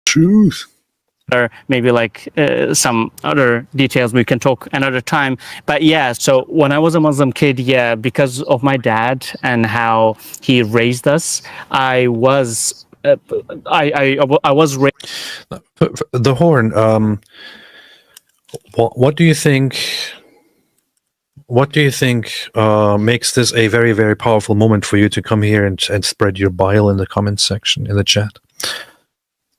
Truth. Or maybe like some other details we can talk another time. But yeah, so when I was a Muslim kid, yeah, because of my dad and how he raised us, I was raised. The horn. What do you think? What do you think makes this a very, very powerful moment for you to come here and spread your bile in the comments section in the chat?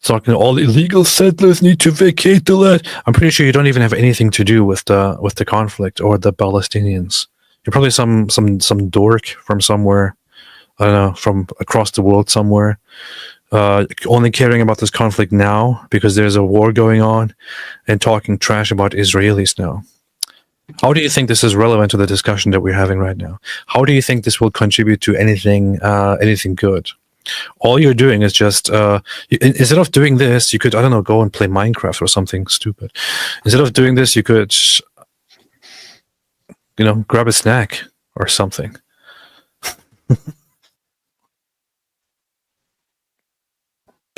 Talking all illegal settlers need to vacate the land. I'm pretty sure you don't even have anything to do with the conflict or the Palestinians. You're probably some dork from somewhere, I don't know, from across the world somewhere, only caring about this conflict now because there's a war going on, and talking trash about Israelis now. How do you think this is relevant to the discussion that we're having right now? How do you think this will contribute to anything good? All you're doing is just, instead of doing this, you could, I don't know, go and play Minecraft or something stupid. Instead of doing this, you could, grab a snack or something.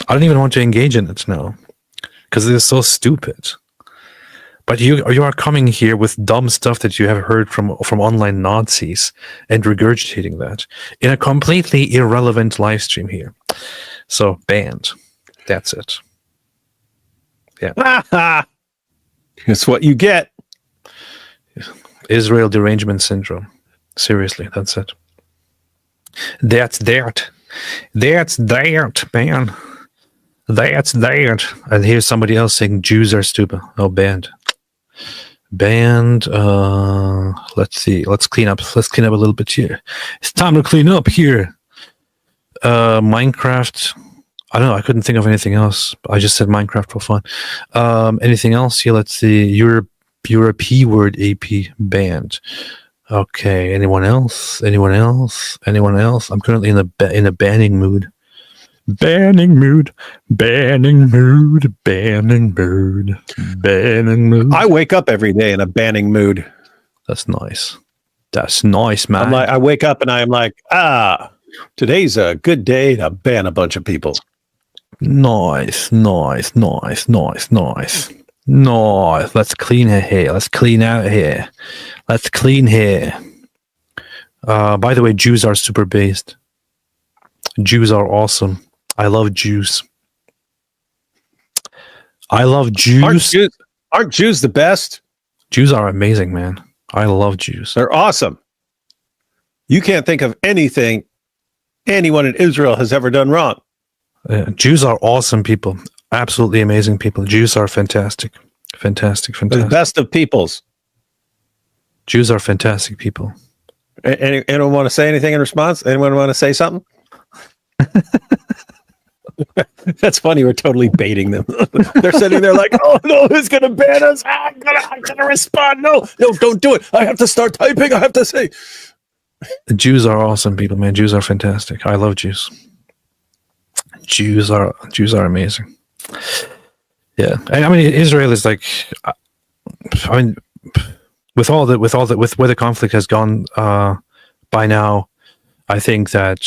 I don't even want to engage in it now because it is so stupid. But you are coming here with dumb stuff that you have heard from online Nazis and regurgitating that in a completely irrelevant live stream here. So banned. That's it. Yeah. That's what you get. Israel derangement syndrome. Seriously, that's it. That's that. That's that, man. That's that. And here's somebody else saying Jews are stupid. Oh, banned. Banned. Let's see. Let's clean up a little bit here. It's time to clean up here. Minecraft. I don't know. I couldn't think of anything else. I just said Minecraft for fun. Anything else here? Let's see. You're a P word AP banned. Okay. Anyone else? I'm currently in a banning mood. Banning mood. I wake up every day in a banning mood. That's nice. That's nice, man. I wake up and I am like, today's a good day to ban a bunch of people. Nice. Nice. Let's clean here. Let's clean out here. Let's clean here. By the way, Jews are super based. Jews are awesome. I love Jews. Aren't Jews the best? Jews are amazing, man. I love Jews. They're awesome. You can't think of anything anyone in Israel has ever done wrong. Jews are awesome people. Absolutely amazing people. Jews are fantastic. Fantastic. The best of peoples. Jews are fantastic people. Anyone want to say anything in response? Anyone want to say something? That's funny. We're totally baiting them. They're sitting there like, oh no, who's going to ban us? I'm gonna respond. No, don't do it. I have to start typing. I have to say. The Jews are awesome people, man. Jews are fantastic. I love Jews. Jews are amazing. Yeah, I mean, Israel is like, I mean, with where the conflict has gone by now, I think that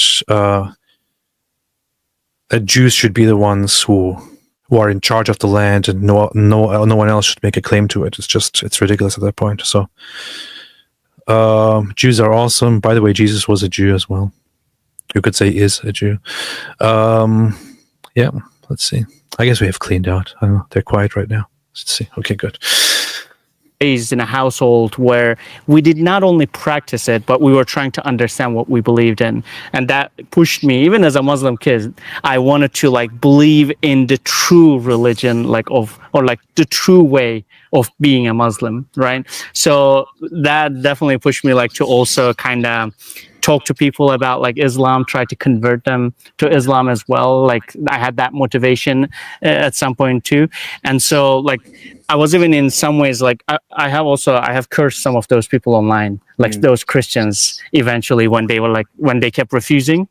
Jews should be the ones who are in charge of the land, and no one else should make a claim to it. It's ridiculous at that point. So, Jews are awesome. By the way, Jesus was a Jew as well. You could say is a Jew. Yeah, let's see. I guess we have cleaned out. I don't know. They're quiet right now. Let's see. Okay, good. Raised in a household where we did not only practice it, but we were trying to understand what we believed in. And that pushed me, even as a Muslim kid, I wanted to believe in the true religion, or the true way of being a Muslim, right? So that definitely pushed me to also kind of talk to people about Islam, try to convert them to Islam as well. I had that motivation at some point too. And so I was even in some ways I have cursed some of those people online, those Christians eventually when they kept refusing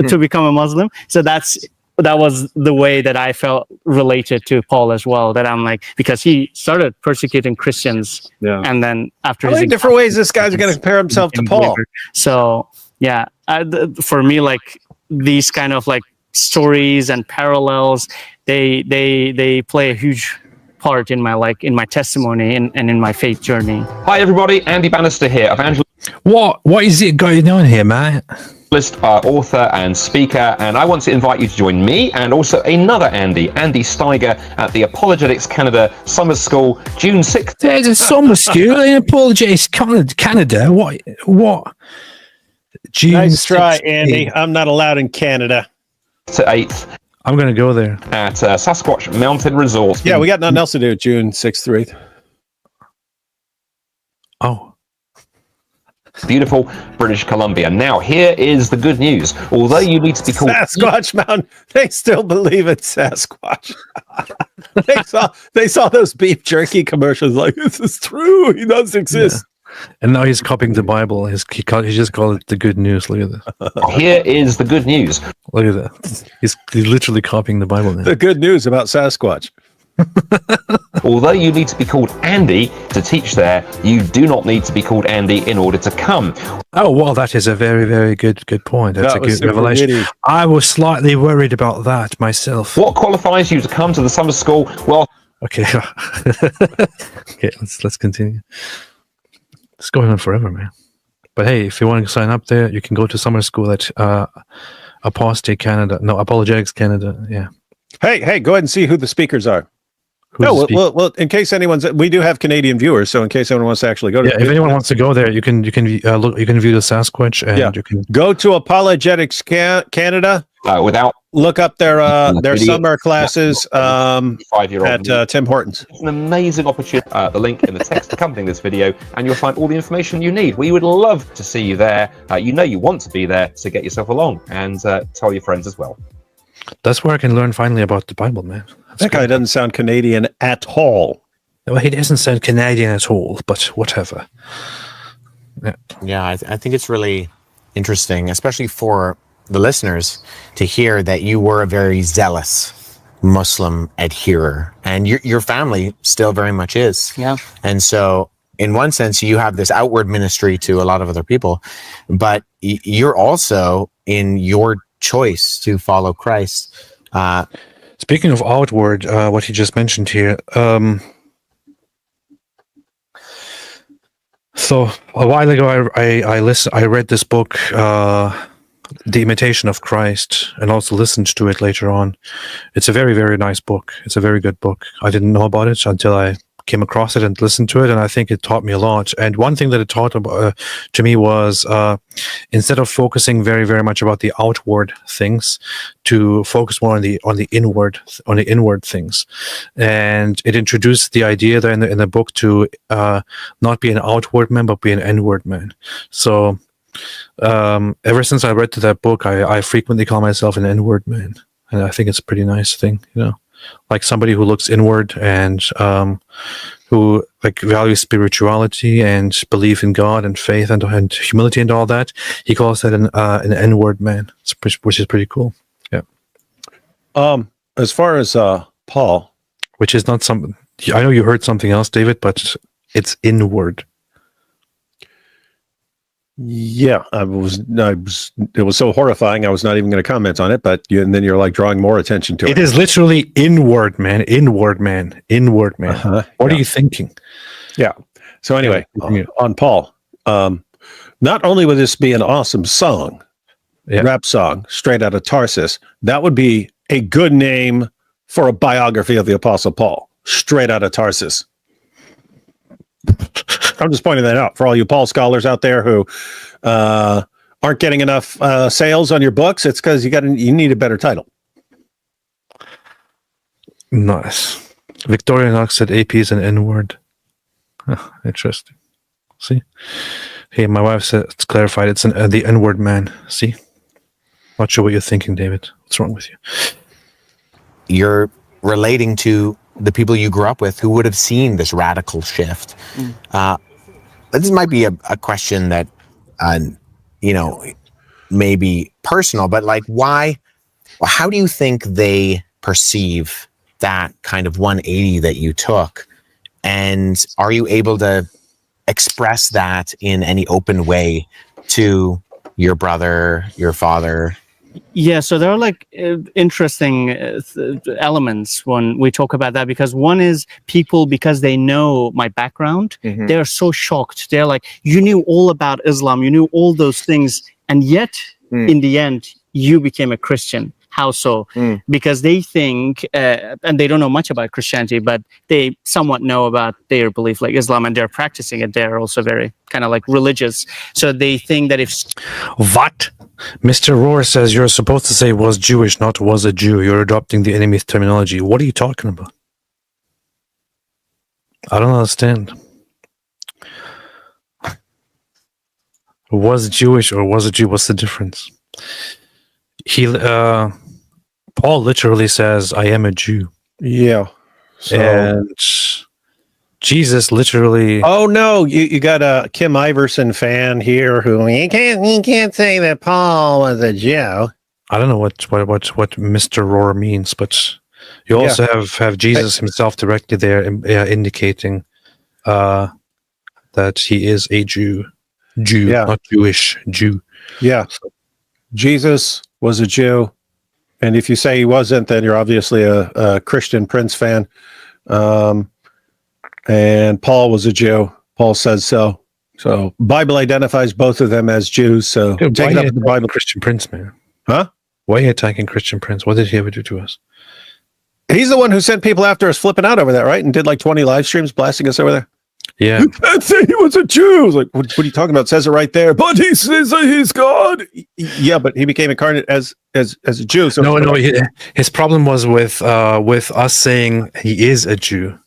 to become a Muslim. So that was the way that I felt related to Paul as well, that I'm because he started persecuting Christians. Yeah. And then after how many different ways this guy's going to compare himself to Paul? So yeah, for me, these kind of stories and parallels, they play a huge part in my testimony and in my faith journey. Hi everybody, Andy Bannister here, evangelist, What is it going on here, man? author and speaker, and I want to invite you to join me and also another Andy Steiger at the Apologetics Canada Summer School, June 6th. There's a summer school in Apologetics Canada. What? June Nice try, 16th. Andy. I'm not allowed in Canada. to 8th I'm going to go there. at Sasquatch Mountain Resort. Yeah, we got nothing else to do. June 6th through 8th. Oh. Beautiful British Columbia. Now, here is the good news. Although you need to be called Sasquatch Mountain. They still believe in Sasquatch. they saw those beef jerky commercials. Like, this is true. He does exist. And now he's copying the Bible. He just called it the good news. Look at that. Here is the good news. Look at that. He's literally copying the Bible now. The good news about Sasquatch. Although you need to be called Andy to teach there, you do not need to be called Andy in order to come. Oh, well, that is a very, very good point. That's That a was good super revelation. witty. I was slightly worried about that myself. What qualifies you to come to the summer school? Well, Okay. Okay, let's continue. It's going on forever, man. But hey, if you want to sign up there, you can go to summer school at Apostate Canada. No, Apologetics Canada. Yeah. Hey, go ahead and see who the speakers are. Who's No, the speaker? well, in case we do have Canadian viewers, so in case anyone wants to actually go to, Yeah, if anyone wants to go there, you can look. You can view the Sasquatch, and you can go to Apologetics Canada. without Look up their video. summer classes five-year-old. at Tim Hortons. It's an amazing opportunity. The link in the text accompanying this video, and you'll find all the information you need. We would love to see you there. You want to be there, so get yourself along and tell your friends as well. That's where I can learn finally about the Bible, man. That guy doesn't sound Canadian at all. Well, he doesn't sound Canadian at all, but whatever. Yeah, I think it's really interesting, especially for the listeners, to hear that you were a very zealous Muslim adherer, and your family still very much is. Yeah. And so, in one sense, you have this outward ministry to a lot of other people, but you're also in your choice to follow Christ. Speaking of outward, what he just mentioned here. So a while ago, I read this book, The Imitation of Christ, and also listened to it later on. It's a very, very nice book. It's a very good book. I didn't know about it until I came across it and listened to it, and I think it taught me a lot. And one thing that it taught to me was instead of focusing very, very much about the outward things, to focus more on the inward things. And it introduced the idea there in the book to not be an outward man, but be an inward man. So ever since I read that book, I frequently call myself an inward man, and I think it's a pretty nice thing, like somebody who looks inward and who like values spirituality and belief in God and faith and humility and all that. He calls that an inward man, which is pretty cool. Yeah. As far as Paul, which is not something. I know you heard something else, David, but it's inward. Yeah, it was so horrifying. I was not even going to comment on it, but and then you're like drawing more attention to it. It is literally inward, man. Inward, man. Inward, man. What are you thinking? Yeah. So anyway, on Paul, not only would this be an awesome song, rap song, straight out of Tarsus, that would be a good name for a biography of the Apostle Paul, straight out of Tarsus. I'm just pointing that out for all you Paul scholars out there who aren't getting enough sales on your books. It's because you need a better title. Nice. Victoria Knox said AP is an N-word. Huh, interesting. See? Hey, my wife said it's clarified. It's the N-word man. See? Not sure what you're thinking, David. What's wrong with you? You're relating to the people you grew up with who would have seen this radical shift. This might be a question that, may be personal, but like how do you think they perceive that kind of 180 that you took? And are you able to express that in any open way to your brother, your father, Yeah, so there are like interesting elements when we talk about that, because one is people, because they know my background, they're so shocked. They're like, you knew all about Islam, you knew all those things, and yet in the end, you became a Christian. How so? Because they think, and they don't know much about Christianity, but they somewhat know about their belief, like Islam, and they're practicing it. They're also very kind of like religious. So they think that if... What? Mr. Rohr says you're supposed to say was Jewish, not was a Jew. You're adopting the enemy's terminology. What are you talking about? I don't understand. Was Jewish or was a Jew? What's the difference? Paul literally says, I am a Jew. Yeah. So, and Jesus literally... Oh, no, you got a Kim Iverson fan here who, you can't say that Paul was a Jew. I don't know what Mr. Rohr means, but you also have Jesus himself directly there indicating that he is a Jew, not Jewish, Jew. Yeah. Jesus was a Jew. And if you say he wasn't, then you're obviously a Christian Prince fan. And Paul was a Jew. Paul says so. So Bible identifies both of them as Jews. So Dude, take it up with the Bible. Christian Prince, man. Huh? Why are you attacking Christian Prince? What did he ever do to us? He's the one who sent people after us flipping out over that, right? And did like 20 live streams blasting us over there. Yeah. You can't say he was a Jew. I was like, what are you talking about? It says it right there. But he says that he's God. Yeah, but he became incarnate as a Jew. So no. His problem was with us saying he is a Jew.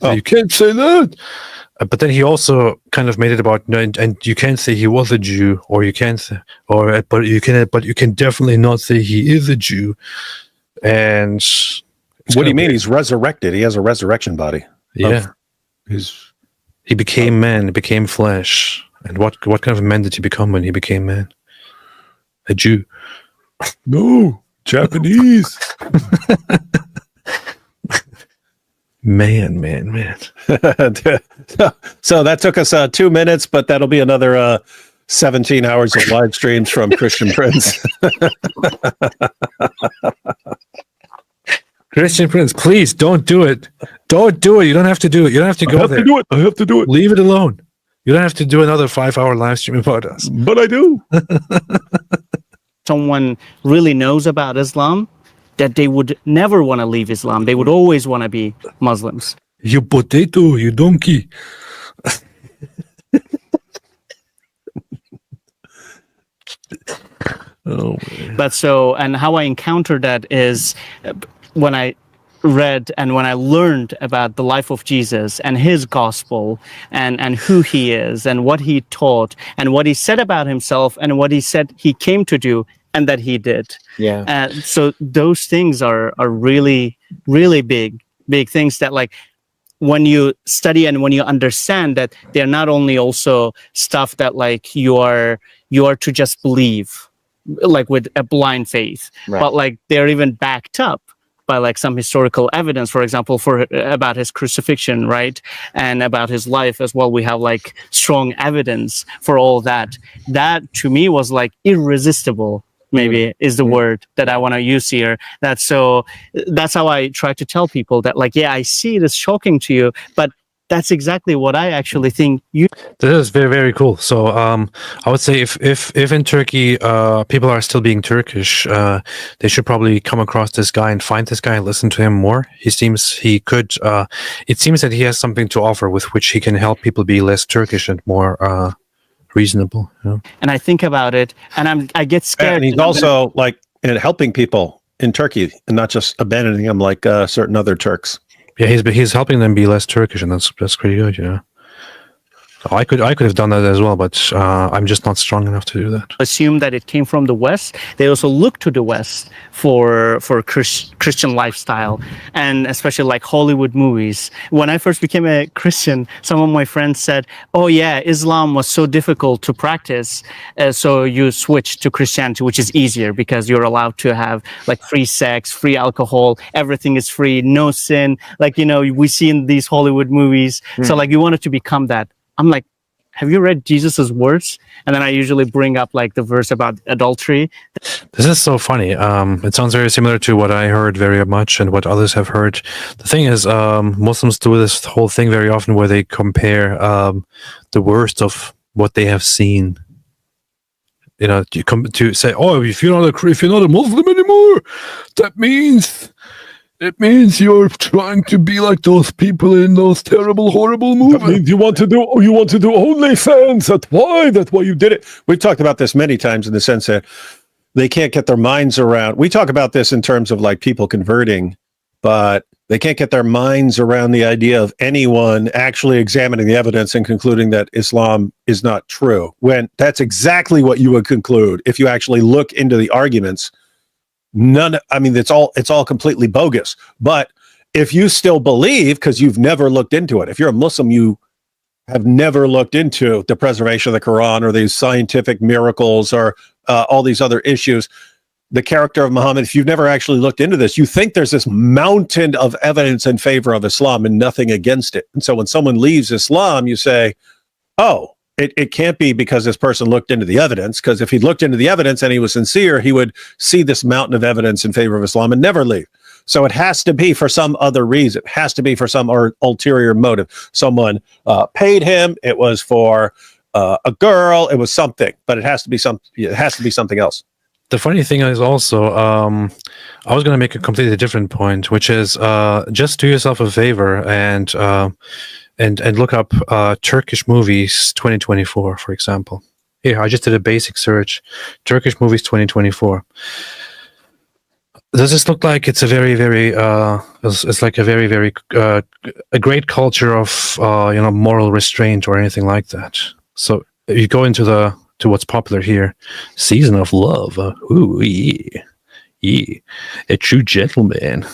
So you can't say that. But then he also kind of made it about and you can't say he was a Jew, or you can't say, but you can definitely not say he is a Jew. And what do you mean? He's resurrected. He has a resurrection body. Yeah. He became man, he became flesh. And what kind of man did he become when he became man? A Jew. No, Japanese. Man. So that took us 2 minutes, but that'll be another 17 hours of live streams from Christian Prince. Christian Prince, please don't do it. Don't do it. You don't have to do it. You don't have to go there. I have to do it. Leave it alone. You don't have to do another 5-hour live stream about us. But I do. Someone really knows about Islam, that they would never want to leave Islam. They would always want to be Muslims. You potato, you donkey. Oh, man. But so, and how I encountered that is when I read and when I learned about the life of Jesus and his gospel and who he is and what he taught and what he said about himself and what he said he came to do and that he did. Yeah. So those things are really, really big things that, like, when you study and when you understand that they're not only also stuff that like you are to just believe, like with a blind faith, Right. but like they're even backed up by like some historical evidence, for example, about his crucifixion, right? And about his life as well. We have like strong evidence for all that. That to me was like irresistible, maybe is the word that I want to use here. That's how I try to tell people that, like, yeah, I see it as shocking to you, but that's exactly what I actually think you... That is very, very cool. So I would say if in Turkey people are still being Turkish, they should probably come across this guy and find this guy and listen to him more. It seems that he has something to offer with which he can help people be less Turkish and more reasonable. You know? And I think about it, and I get scared. And he's also like in helping people in Turkey and not just abandoning them like certain other Turks. Yeah, he's helping them be less Turkish, and that's pretty good, you know. So I could have done that as well, but I'm just not strong enough to do that. Assume that it came from the West. They also look to the West for Christian lifestyle, and especially like Hollywood movies. When I first became a Christian, some of my friends said, "Oh yeah, Islam was so difficult to practice, so you switched to Christianity, which is easier because you're allowed to have like free sex, free alcohol, everything is free, no sin. Like, you know, we see in these Hollywood movies. So like you wanted to become that." I'm like, have you read Jesus's words? And then I usually bring up like the verse about adultery. This is so funny. It sounds very similar to what I heard very much and what others have heard. The thing is, Muslims do this whole thing very often where they compare the worst of what they have seen. You know, you come to say, "Oh, if you're not a Muslim anymore, that means it means you're trying to be like those people in those terrible, horrible movies. That means you want to do OnlyFans. That's why you did it." We've talked about this many times in the sense that they can't get their minds around. We talk about this in terms of like people converting, but they can't get their minds around the idea of anyone actually examining the evidence and concluding that Islam is not true, when that's exactly what you would conclude if you actually look into the arguments. It's all completely bogus. But if you still believe, because you've never looked into it, if you're a Muslim, you have never looked into the preservation of the Quran or these scientific miracles or all these other issues, the character of Muhammad, if you've never actually looked into this, you think there's this mountain of evidence in favor of Islam and nothing against it. And so when someone leaves Islam, you say, oh, it can't be because this person looked into the evidence, because if he looked into the evidence and he was sincere, he would see this mountain of evidence in favor of Islam and never leave. So it has to be for some other reason. It has to be for some ulterior motive. Someone paid him. It was for a girl. It was something, but it has to be something else. The funny thing is also, I was going to make a completely different point, which is just do yourself a favor and look up Turkish movies 2024, for example. Here, I just did a basic search, Turkish movies 2024. Does this look like it's a very, very, it's like a very, very, a great culture of, moral restraint or anything like that? So if you go into to what's popular here, Season of Love, ooh, yeah, a true gentleman,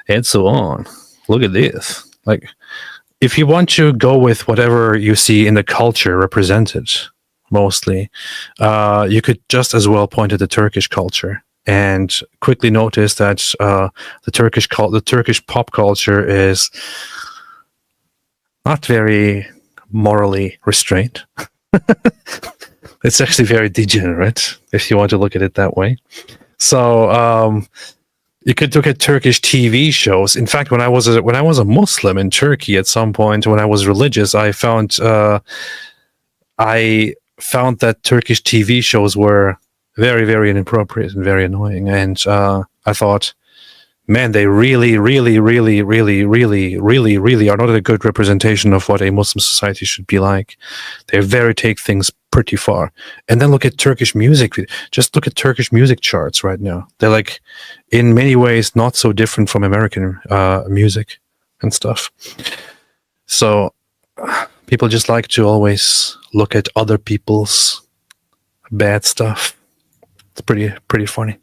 and so on. Look at this. Like, if you want to go with whatever you see in the culture represented, mostly, you could just as well point at the Turkish culture and quickly notice that the Turkish pop culture is not very morally restrained. It's actually very degenerate, if you want to look at it that way. So you could look at Turkish TV shows. In fact, when I was a Muslim in Turkey at some point, when I was religious, I found that Turkish TV shows were very, very inappropriate and very annoying. And I thought, man, they really, really, really, really, really, really, really are not a good representation of what a Muslim society should be like. They take things pretty far. And then look at Turkish music. Just look at Turkish music charts right now. They're like, in many ways, not so different from American music and stuff. So people just like to always look at other people's bad stuff. It's pretty funny.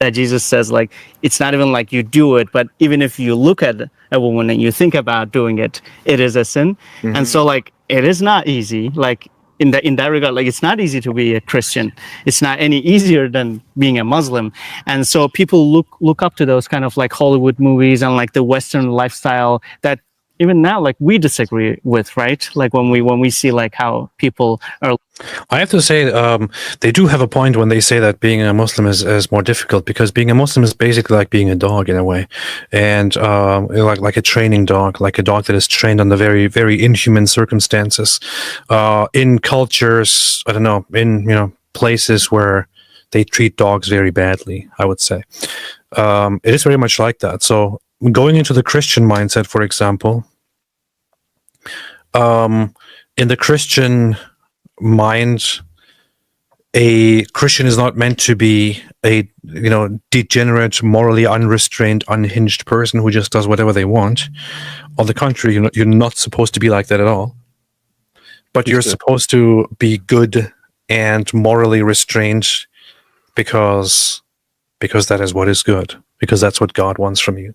That Jesus says, like, it's not even like you do it, but even if you look at a woman and you think about doing it, it is a sin. Mm-hmm. And so, like, it is not easy. Like, in that regard, like, it's not easy to be a Christian. It's not any easier than being a Muslim. And so people look up to those kind of like Hollywood movies and like the Western lifestyle that even now, like, we disagree with, right? Like when we see like how people are. I have to say, they do have a point when they say that being a Muslim is more difficult, because being a Muslim is basically like being a dog in a way, and like a training dog, like a dog that is trained under very, very inhuman circumstances, in cultures, I don't know, in places where they treat dogs very badly. I would say it is very much like that. So going into the Christian mindset, for example, in the Christian mind, a Christian is not meant to be a degenerate, morally unrestrained, unhinged person who just does whatever they want. On the contrary, you're not supposed to be like that at all. But you're supposed to be good and morally restrained because that is what is good, because that's what God wants from you.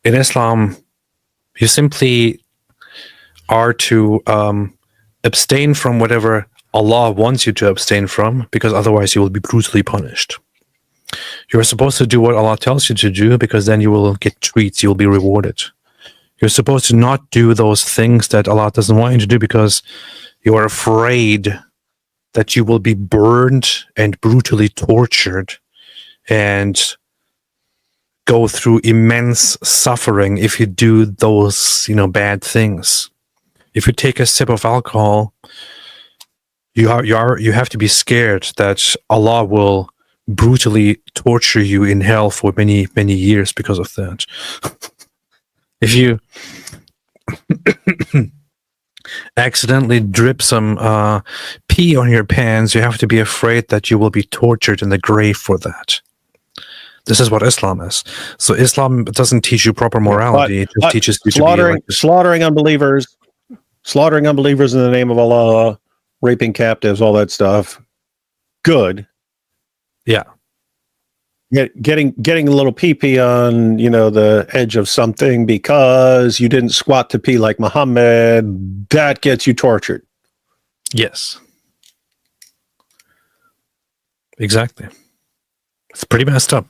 In Islam, you simply are to abstain from whatever Allah wants you to abstain from, because otherwise you will be brutally punished. You're supposed to do what Allah tells you to do, because then you will get treats, you'll be rewarded. You're supposed to not do those things that Allah doesn't want you to do, because You are afraid that you will be burned and brutally tortured and go through immense suffering if you do those, bad things. If you take a sip of alcohol, you have to be scared that Allah will brutally torture you in hell for many, many years because of that. If you accidentally drip some pee on your pants, you have to be afraid that you will be tortured in the grave for that. This is what Islam is. So Islam doesn't teach you proper morality. It just teaches you slaughtering unbelievers in the name of Allah, raping captives, all that stuff. Good. Yeah. Getting a little pee-pee on, the edge of something because you didn't squat to pee like Muhammad, that gets you tortured. Yes. Exactly. It's pretty messed up.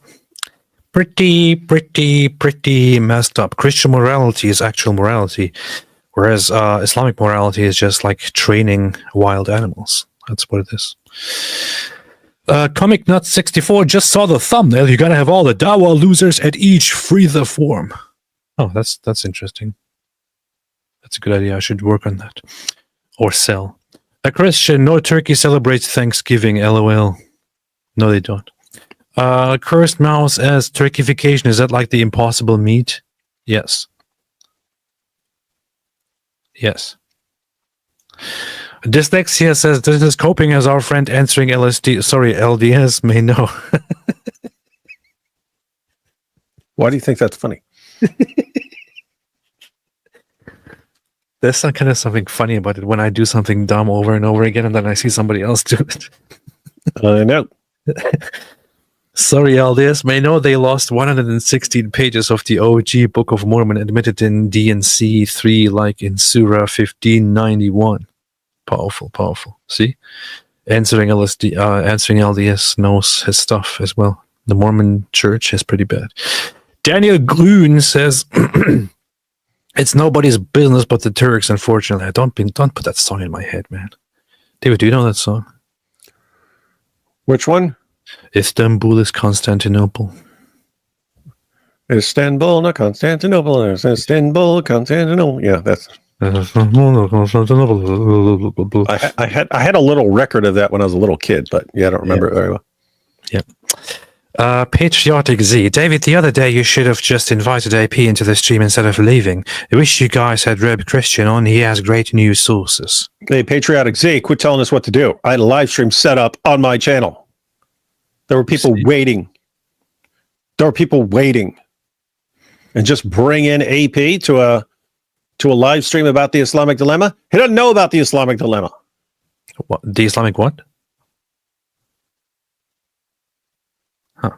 Pretty messed up. Christian morality is actual morality, whereas Islamic morality is just like training wild animals. That's what it is. Comic Nut 64 just saw the thumbnail. You gotta have all the Dawa losers at each free the form. Oh, that's interesting. That's a good idea. I should work on that. Or sell. A Christian, no turkey celebrates Thanksgiving, LOL. No, they don't. Cursed Mouse as turkification. Is that like the impossible meat? Yes. Yes. Dyslexia says, this is coping as our friend answering LDS may know. Why do you think that's funny? There's some kind of something funny about it when I do something dumb over and over again and then I see somebody else do it. I know. Sorry, LDS may know they lost 116 pages of the OG Book of Mormon admitted in D&C 3 like in Surah 1591. Powerful. See? Answering LDS knows his stuff as well. The Mormon church is pretty bad. Daniel Grun says, it's nobody's business but the Turks, unfortunately. Don't put that song in my head, man. David, do you know that song? Which one? Istanbul is Constantinople. Istanbul, not Constantinople. Istanbul, Constantinople. Yeah, that's... I had a little record of that when I was a little kid, but I don't remember it very well. Yep. Patriotic Z. David, the other day you should have just invited AP into the stream instead of leaving. I wish you guys had Reb Christian on. He has great news sources. Hey, Patriotic Z, quit telling us what to do. I had a live stream set up on my channel. There were people waiting. And just bring in AP to a live stream about the Islamic dilemma. He doesn't know about the Islamic dilemma. What? The Islamic what? Huh.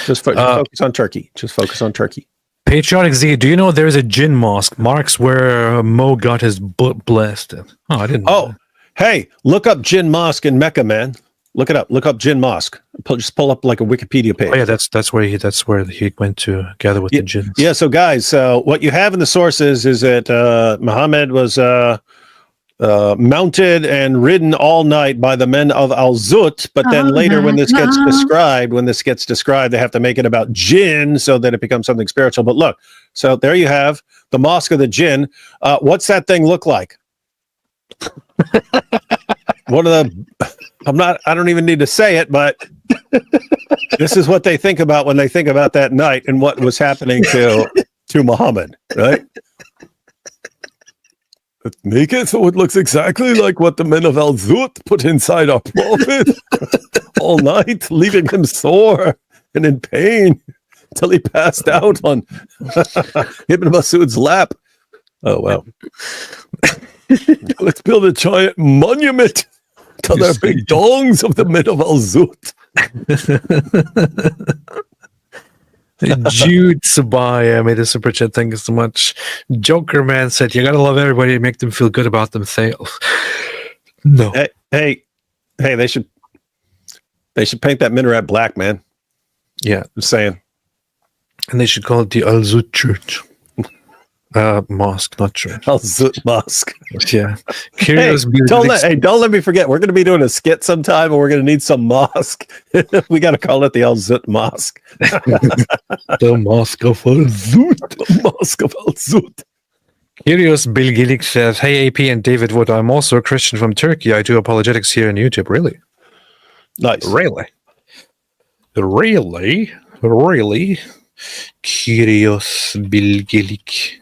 Just focus on Turkey. Just focus on Turkey. Patriotic Z, do you know there's a jinn mosque? Marks where Mo got his butt blasted. Oh, I didn't know that. Hey, look up Jinn Mosque in Mecca, man. Look it up. Look up Jinn Mosque. Just pull up like a Wikipedia page. Oh yeah, that's where he went to gather with the jinns. Yeah. So guys, what you have in the sources is that Muhammad was mounted and ridden all night by the men of Al-Zut, but then later when this gets described, they have to make it about jinn so that it becomes something spiritual. But look, so there you have the Mosque of the Jinn. What's that thing look like? I don't even need to say it, but this is what they think about when they think about that night and what was happening to Muhammad, right? Make it so it looks exactly like what the men of Al-Zut put inside our prophet all night, leaving him sore and in pain until he passed out on Ibn Masud's lap. Oh, wow. Let's build a giant monument to their big dongs of the men of Al-Zut. Jude Sabaya made a super chat. Thank you so much. Joker Man said, you gotta love everybody and make them feel good about themselves. No. Hey, they should paint that minaret black, man. Yeah. I'm saying. And they should call it the Al-Zut Church. Mosque, not church. Al-Zut Mosque. Yeah. Hey, Curious. don't let me forget. We're going to be doing a skit sometime, and we're going to need some mosque. We got to call it the Al-Zut Mosque. The Mosque of Al-Zut. Mosque of Al-Zut. Curious Bilgilik says, "Hey AP and David Wood, I'm also a Christian from Turkey. I do apologetics here on YouTube." Really? Nice. Really? Curious Bilgilik.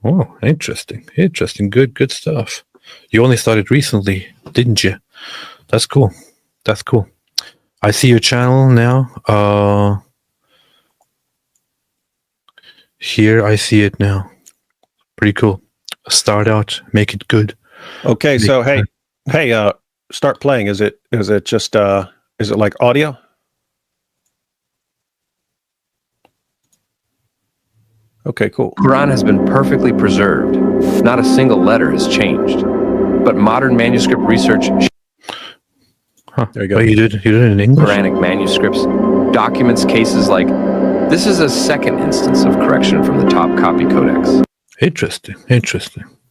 Oh, interesting. Good stuff. You only started recently, didn't you? That's cool. I see your channel now. Here I see it now. Pretty cool. Start out, make it good. Okay, so hey, start playing. Is it just is it like audio? Okay, cool. Quran has been perfectly preserved. Not a single letter has changed. But modern manuscript research There you go. Oh, you did it in English? Quranic manuscripts documents cases like this is a second instance of correction from the top copy codex. Interesting.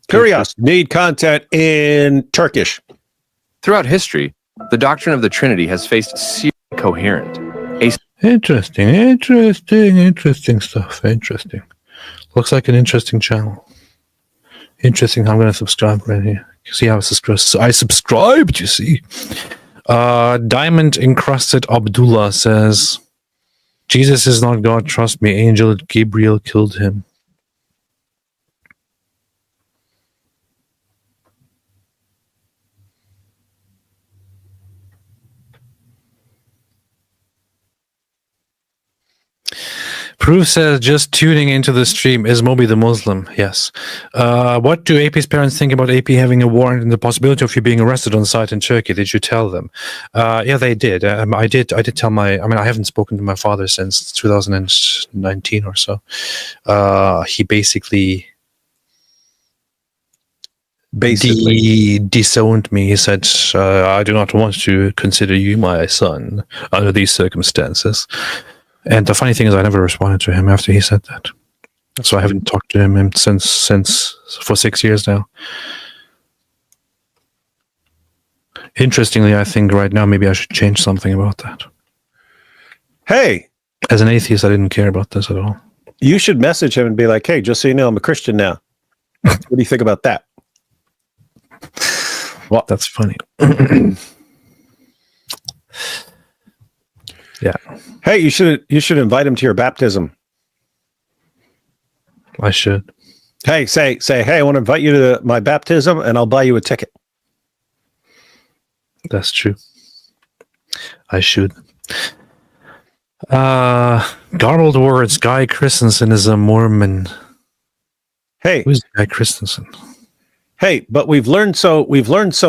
Curious. Need content in Turkish. Throughout history, the doctrine of the Trinity has faced serious coherent. Interesting stuff. Interesting. Looks like an interesting channel. Interesting. I'm going to subscribe right here. You see how I subscribed, you see. Diamond Encrusted Abdullah says, Jesus is not God, trust me. Angel Gabriel killed him. Proof says, just tuning into the stream. Is Moby the Muslim? Yes. What do AP's parents think about AP having a warrant and the possibility of you being arrested on site in Turkey? Did you tell them? Yeah, they did. I did tell I haven't spoken to my father since 2019 or so. He basically disowned me. He said, I do not want to consider you my son under these circumstances. And the funny thing is, I never responded to him after he said that. So I haven't talked to him since for 6 years now. Interestingly, I think right now maybe I should change something about that. Hey, as an atheist, I didn't care about this at all. You should message him and be like, hey, just so you know, I'm a Christian now. What do you think about that? Well, that's funny. Yeah. Hey, you should invite him to your baptism. I should. Hey, say, hey, I want to invite you to my baptism, and I'll buy you a ticket. That's true. I should. Garbled words. Guy Christensen is a Mormon. Hey, who's Guy Christensen? Hey, but we've learned so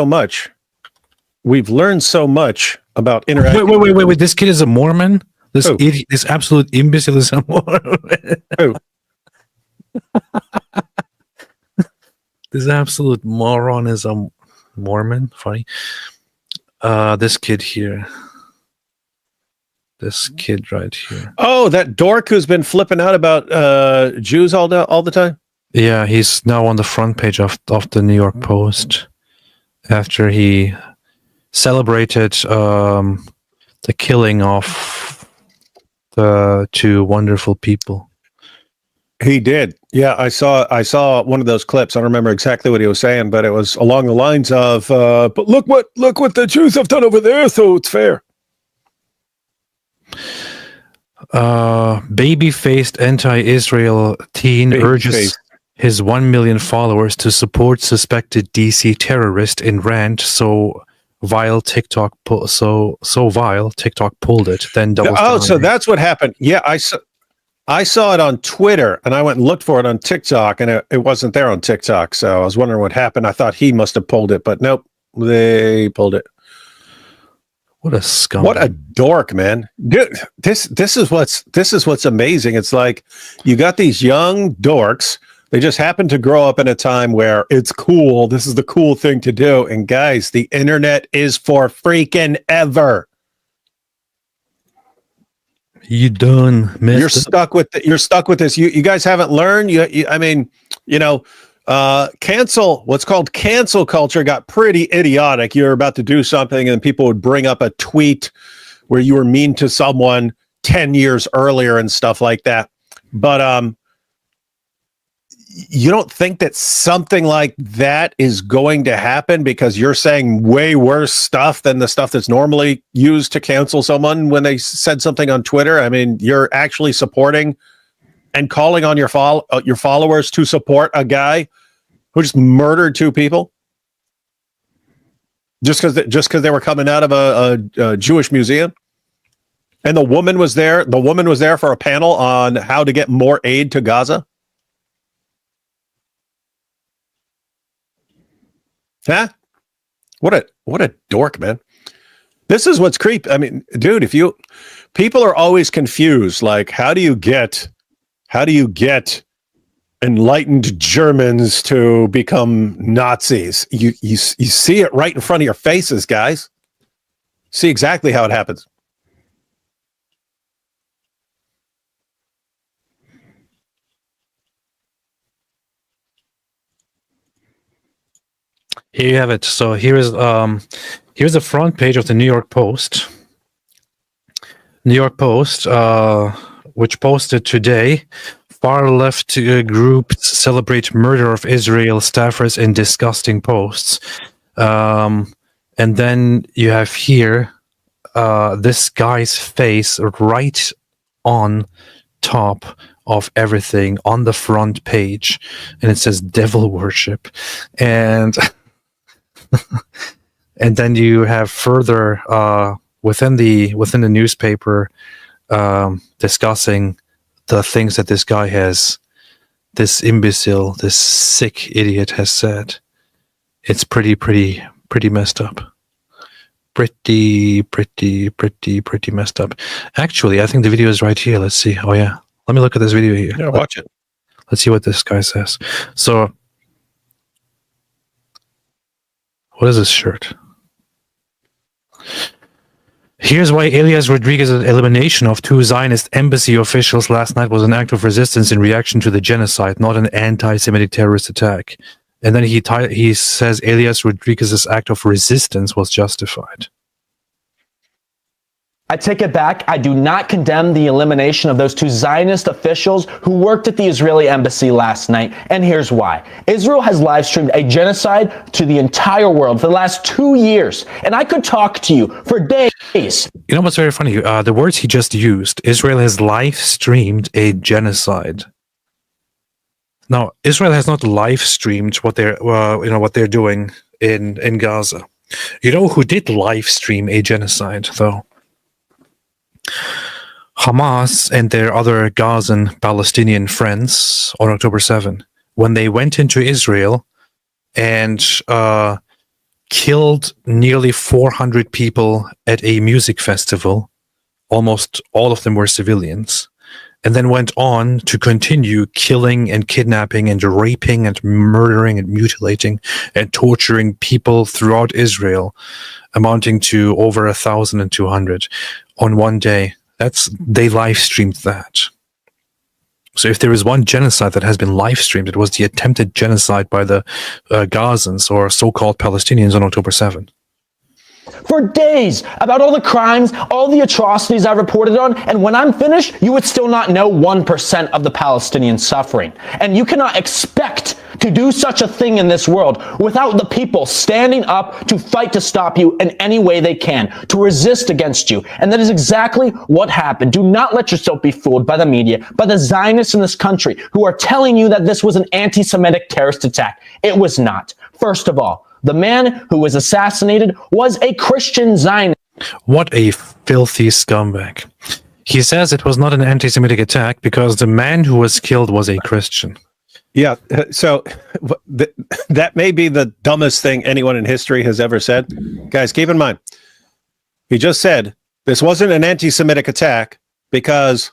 much. We've learned so much about interacting. Wait! This kid is a Mormon. This idiot, this absolute imbecile is a Mormon. Who? This absolute moron is a Mormon. Funny. This kid here. This kid right here. Oh, that dork who's been flipping out about Jews all the time. Yeah, he's now on the front page of the New York Post after he celebrated the killing of the two wonderful people. He did. Yeah, I saw one of those clips. I don't remember exactly what he was saying, but it was along the lines of, but look what the Jews have done over there, so it's fair. Baby-faced anti-Israel teen urges his 1 million followers to support suspected DC terrorist in rant. So vile TikTok pulled it. Then doubles down. So that's what happened. Yeah, I saw it on Twitter, and I went and looked for it on TikTok, and it wasn't there on TikTok. So I was wondering what happened. I thought he must have pulled it, but nope, they pulled it. What a scum! What a dork, man! Dude, this is what's amazing. It's like you got these young dorks. They just happen to grow up in a time where it's cool. This is the cool thing to do. And guys, the internet is for freaking ever. You done messed You're up. stuck with you're stuck with this. You guys haven't learned. I mean, what's called cancel culture got pretty idiotic. You're about to do something, and people would bring up a tweet where you were mean to someone 10 years earlier and stuff like that. But you don't think that something like that is going to happen because you're saying way worse stuff than the stuff that's normally used to cancel someone when they said something on Twitter? I mean, you're actually supporting and calling on your followers to support a guy who just murdered two people just because they were coming out of a Jewish museum. And the woman was there. The woman was there for a panel on how to get more aid to Gaza. Huh? What a dork, man. This is what's creepy. I mean, dude, people are always confused. Like, how do you get enlightened Germans to become Nazis? You see it right in front of your faces, guys. See exactly how it happens. Here you have it. So here's the front page of the New York Post. New York Post, which posted today, far left groups celebrate murder of Israel staffers in disgusting posts. And then you have here this guy's face right on top of everything on the front page, and it says devil worship. And and then you have further within the newspaper discussing the things that this guy this imbecile, this sick idiot has said. It's pretty messed up. Pretty messed up. Actually, I think the video is right here. Let's see. Oh yeah, let me look at this video here. Yeah, watch it. Let's see what this guy says. So, what is this shirt? Here's why Elias Rodriguez's elimination of two Zionist embassy officials last night was an act of resistance in reaction to the genocide, not an anti-Semitic terrorist attack. And then he says Elias Rodriguez's act of resistance was justified. I take it back. I do not condemn the elimination of those two Zionist officials who worked at the Israeli embassy last night. And here's why. Israel has live streamed a genocide to the entire world for the last 2 years. And I could talk to you for days. You know what's very funny? The words he just used, Israel has live streamed a genocide. Now, Israel has not live streamed what they're doing in Gaza. You know who did live stream a genocide, though? Hamas and their other Gazan Palestinian friends on October 7, when they went into Israel and killed nearly 400 people at a music festival. Almost all of them were civilians. And then went on to continue killing and kidnapping and raping and murdering and mutilating and torturing people throughout Israel, amounting to over 1,200 on one day. They live streamed that. So if there is one genocide that has been live streamed, it was the attempted genocide by the Gazans or so-called Palestinians on October 7. For days about all the crimes, all the atrocities I reported on, and when I'm finished, you would still not know 1% of the Palestinian suffering. And you cannot expect to do such a thing in this world without the people standing up to fight to stop you in any way they can, to resist against you. And that is exactly what happened. Do not let yourself be fooled by the media, by the Zionists in this country who are telling you that this was an anti-Semitic terrorist attack. It was not. First of all, the man who was assassinated was a Christian Zionist. What a filthy scumbag. He says it was not an anti-Semitic attack because the man who was killed was a Christian. Yeah, so that may be the dumbest thing anyone in history has ever said. Guys, keep in mind, he just said this wasn't an anti-Semitic attack because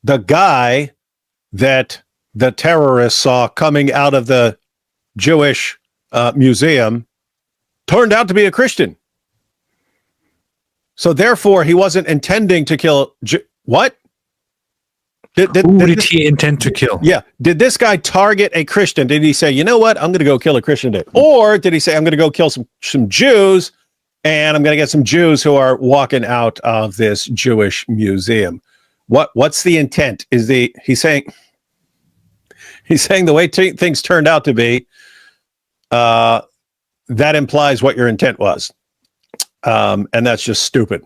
the guy that the terrorists saw coming out of the Jewish museum turned out to be a Christian. So therefore, he wasn't intending to kill. What? Who did he intend to kill? Yeah. Did this guy target a Christian? Did he say, you know what, I'm going to go kill a Christian today? Or did he say, I'm going to go kill some Jews, and I'm going to get some Jews who are walking out of this Jewish museum? What's the intent? He's saying the way things turned out to be, that implies what your intent was. And that's just stupid.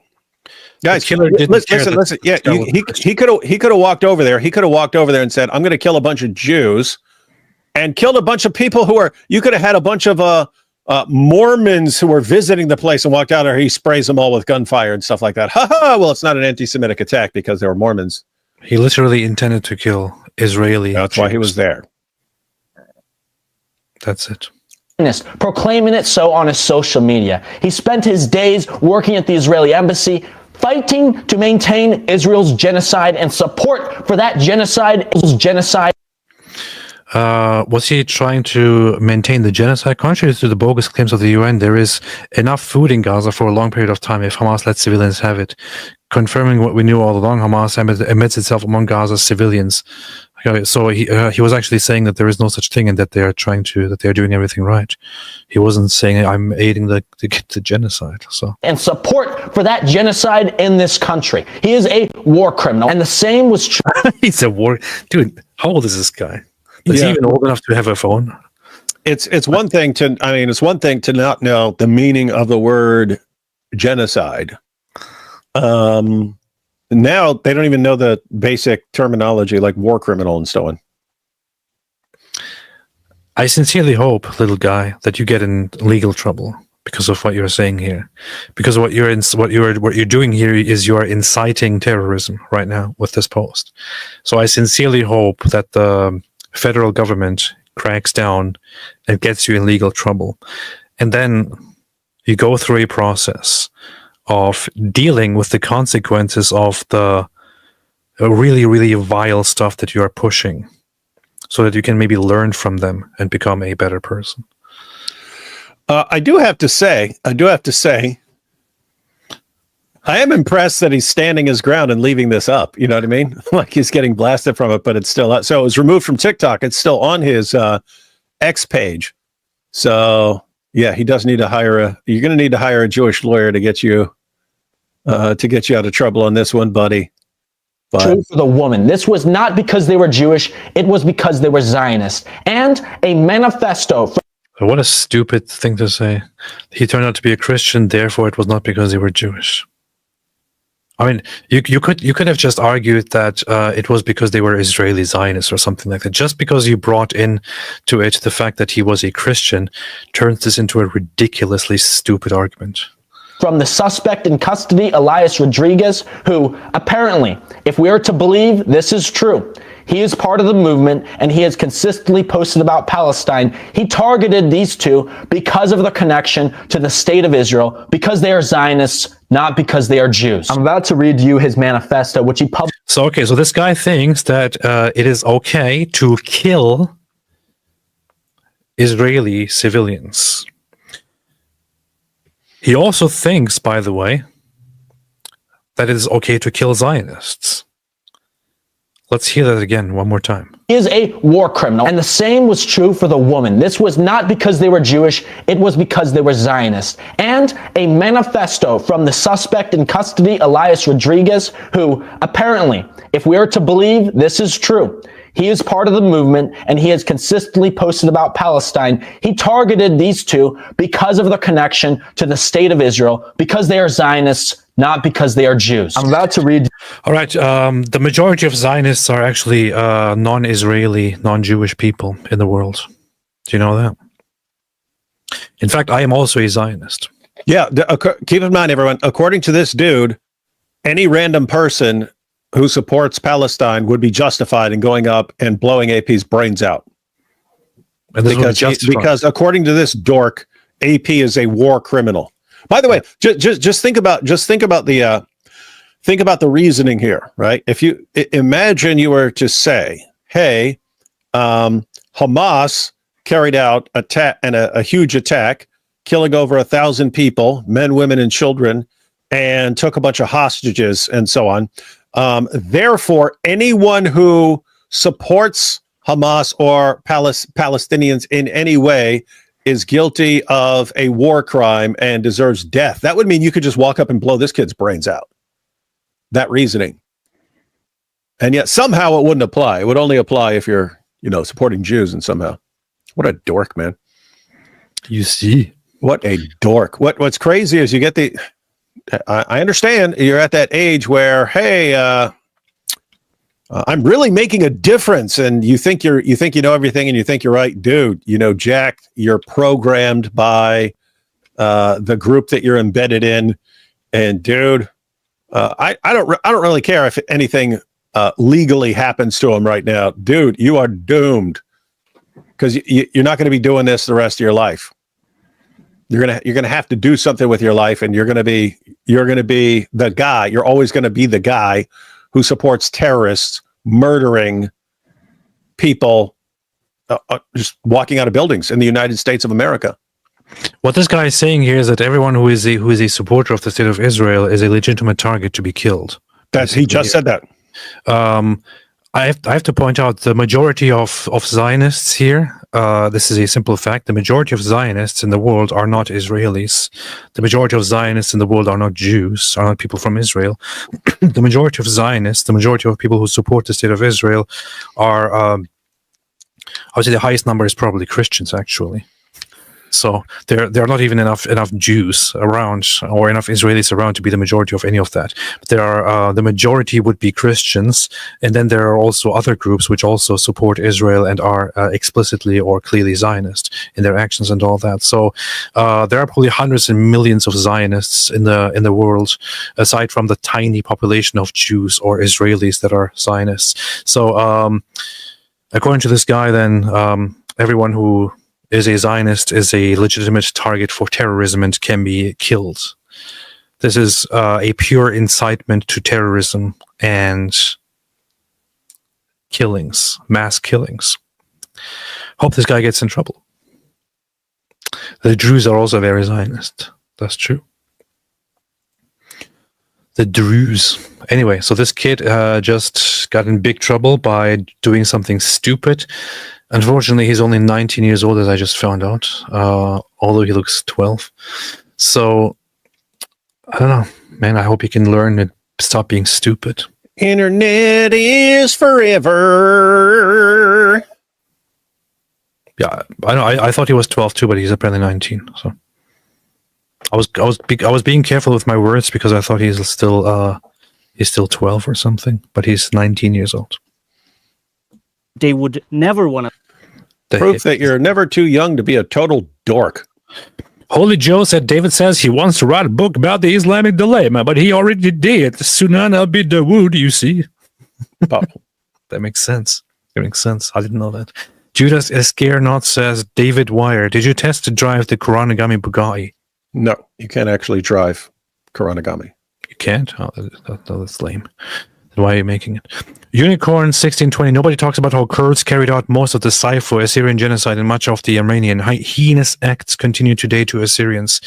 Guys, listen. Yeah, he could have walked over there. He could have walked over there and said, I'm going to kill a bunch of Jews, and killed a bunch of people who are, you could have had a bunch of Mormons who were visiting the place and walked out there. He sprays them all with gunfire and stuff like that. Ha ha. Well, it's not an anti-Semitic attack because they were Mormons. He literally intended to kill Israeli. That's why he was there. That's it. Proclaiming it so on his social media. He spent his days working at the Israeli embassy, fighting to maintain Israel's genocide and support for that genocide. Was he trying to maintain the genocide? Contrary to the bogus claims of the UN, there is enough food in Gaza for a long period of time if Hamas lets civilians have it. Confirming what we knew all along, Hamas emits itself among Gaza's civilians. So he was actually saying that there is no such thing, and that they are doing everything right. He wasn't saying I'm aiding the genocide. So, and support for that genocide in this country. He is a war criminal, and the same was true. He's a war dude. How old is this guy? Is he even old enough to have a phone? It's one thing to not know the meaning of the word genocide. Now they don't even know the basic terminology like war criminal and so on. I sincerely hope, little guy, that you get in legal trouble because of what you're saying here. Because what you're doing here is you are inciting terrorism right now with this post. So I sincerely hope that the federal government cracks down and gets you in legal trouble. And then you go through a process of dealing with the consequences of the really, really vile stuff that you are pushing, so that you can maybe learn from them and become a better person. I do have to say, I am impressed that he's standing his ground and leaving this up. You know what I mean? Like he's getting blasted from it, but it's still up. So it was removed from TikTok. It's still on his X page. So yeah, he does need to you're going to need to hire a Jewish lawyer to get you out of trouble on this one, buddy. But true for the woman. This was not because they were Jewish. It was because they were Zionists. And a manifesto. What a stupid thing to say. He turned out to be a Christian, therefore it was not because they were Jewish. I mean, you could have just argued that it was because they were Israeli Zionists or something like that. Just because you brought in to it the fact that he was a Christian turns this into a ridiculously stupid argument. From the suspect in custody, Elias Rodriguez, who apparently, if we are to believe this is true, he is part of the movement and he has consistently posted about Palestine. He targeted these two because of their connection to the state of Israel, because they are Zionists, not because they are Jews. I'm about to read you his manifesto, which he published. So this guy thinks that it is okay to kill Israeli civilians. He also thinks, by the way, that it is okay to kill Zionists. Let's hear that again one more time. He is a war criminal. And the same was true for the woman. This was not because they were Jewish. It was because they were Zionists. And a manifesto from the suspect in custody, Elias Rodriguez, who apparently, if we are to believe this is true, he is part of the movement and he has consistently posted about Palestine. He targeted these two because of their connection to the state of Israel, because they are Zionists, not because they are Jews. I'm about to read. All right. The majority of Zionists are actually non-Israeli, non-Jewish people in the world. Do you know that? In fact, I am also a Zionist. Yeah. Keep in mind, everyone, according to this dude, any random person who supports Palestine would be justified in going up and blowing AP's brains out. And because according to this dork, AP is a war criminal. By the way, just think about the reasoning here, right? If you imagine you were to say, hey, Hamas carried out a huge attack, killing over 1,000 people, men, women, and children, and took a bunch of hostages and so on. Therefore, anyone who supports Hamas or Palestinians in any way is guilty of a war crime and deserves death. That would mean you could just walk up and blow this kid's brains out. That reasoning. And yet somehow it wouldn't apply. It would only apply if you're, supporting Jews, and somehow. What a dork, man. You see. What a dork. What's crazy is you get I understand you're at that age where, hey, I'm really making a difference, and you think you know everything, and you think you're right, dude. Jack, you're programmed by the group that you're embedded in, and dude, I don't really care if anything legally happens to him right now, dude. You are doomed because you're not going to be doing this the rest of your life. You're gonna have to do something with your life, and you're gonna be the guy. You're always going to be the guy who supports terrorists murdering people, just walking out of buildings in the United States of America. What this guy is saying here is that everyone who is a supporter of the state of Israel is a legitimate target to be killed. He just said that. I have to point out the majority of Zionists here. This is a simple fact. The majority of Zionists in the world are not Israelis. The majority of Zionists in the world are not Jews, are not people from Israel. The majority of Zionists, the majority of people who support the state of Israel are, I would say the highest number is probably Christians, actually. So there are not even enough Jews around or enough Israelis around to be the majority of any of that. But there are the majority would be Christians, and then there are also other groups which also support Israel and are explicitly or clearly Zionist in their actions and all that. So there are probably hundreds and millions of Zionists in the world, aside from the tiny population of Jews or Israelis that are Zionists. So according to this guy, then everyone who is a Zionist is a legitimate target for terrorism and can be killed. This is a pure incitement to terrorism and killings, mass killings. Hope this guy gets in trouble. The Druze are also very Zionist. That's true. The Druze. Anyway, so this kid just got in big trouble by doing something stupid. Unfortunately, he's only 19 years old, as I just found out, although he looks 12. So, I don't know, man. I hope he can learn and stop being stupid. Internet is forever. Yeah, I know. I thought he was 12 too, but he's apparently 19. So, I was being careful with my words because I thought he's still 12 or something, but he's 19 years old. They would never want to. Proof that you're never too young to be a total dork. Holy Joe said David says he wants to write a book about the Islamic dilemma, but he already did. Sunan al-Bid Dawood, you see. Oh. That makes sense. It makes sense. I didn't know that. Judas Escarnot says, David Wire, did you test to drive the Kuranagami Bugatti? No, you can't actually drive Kuranagami. You can't? Oh, that's lame. Then why are you making it? Unicorn 1620. Nobody talks about how Kurds carried out most of the Saifu Assyrian genocide and much of the Armenian heinous acts continue today to Assyrians.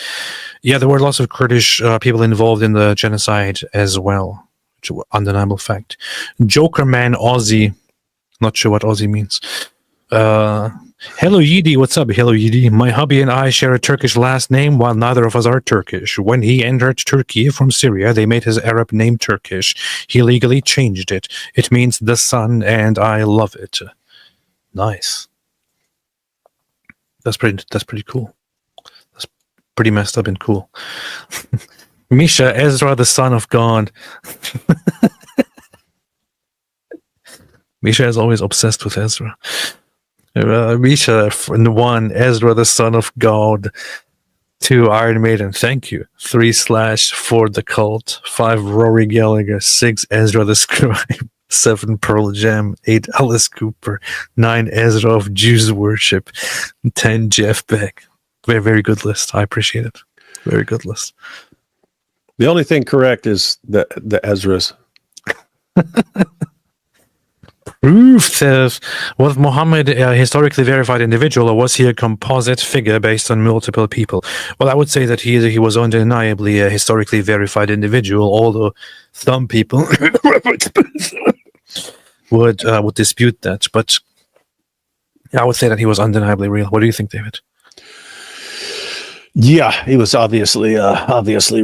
Yeah, there were lots of Kurdish people involved in the genocide as well. Which is an undeniable fact. Jokerman Aussie. Not sure what Aussie means. Hello Yidi, what's up? Hello Yidi. My hubby and I share a Turkish last name while neither of us are Turkish. When he entered Turkey from Syria, they made his Arab name Turkish. He legally changed it. It means the sun, and I love it. Nice. That's pretty cool. That's pretty messed up and cool. Misha, Ezra, the son of God. Misha is always obsessed with Ezra. Misha, 1, Ezra, the son of God. 2, Iron Maiden, thank you. 3/ for the cult. 5, Rory Gallagher. 6, Ezra the scribe. 7, Pearl Jam. 8, Alice Cooper. 9, Ezra of Jews worship. 10, Jeff Beck. Very, very good list. I appreciate it. Very good list. The only thing correct is the Ezra's. Proof says, was Muhammad a historically verified individual, or was he a composite figure based on multiple people? Well, I would say that he was undeniably a historically verified individual, although some people would dispute that. But I would say that he was undeniably real. What do you think, David? Yeah, he was obviously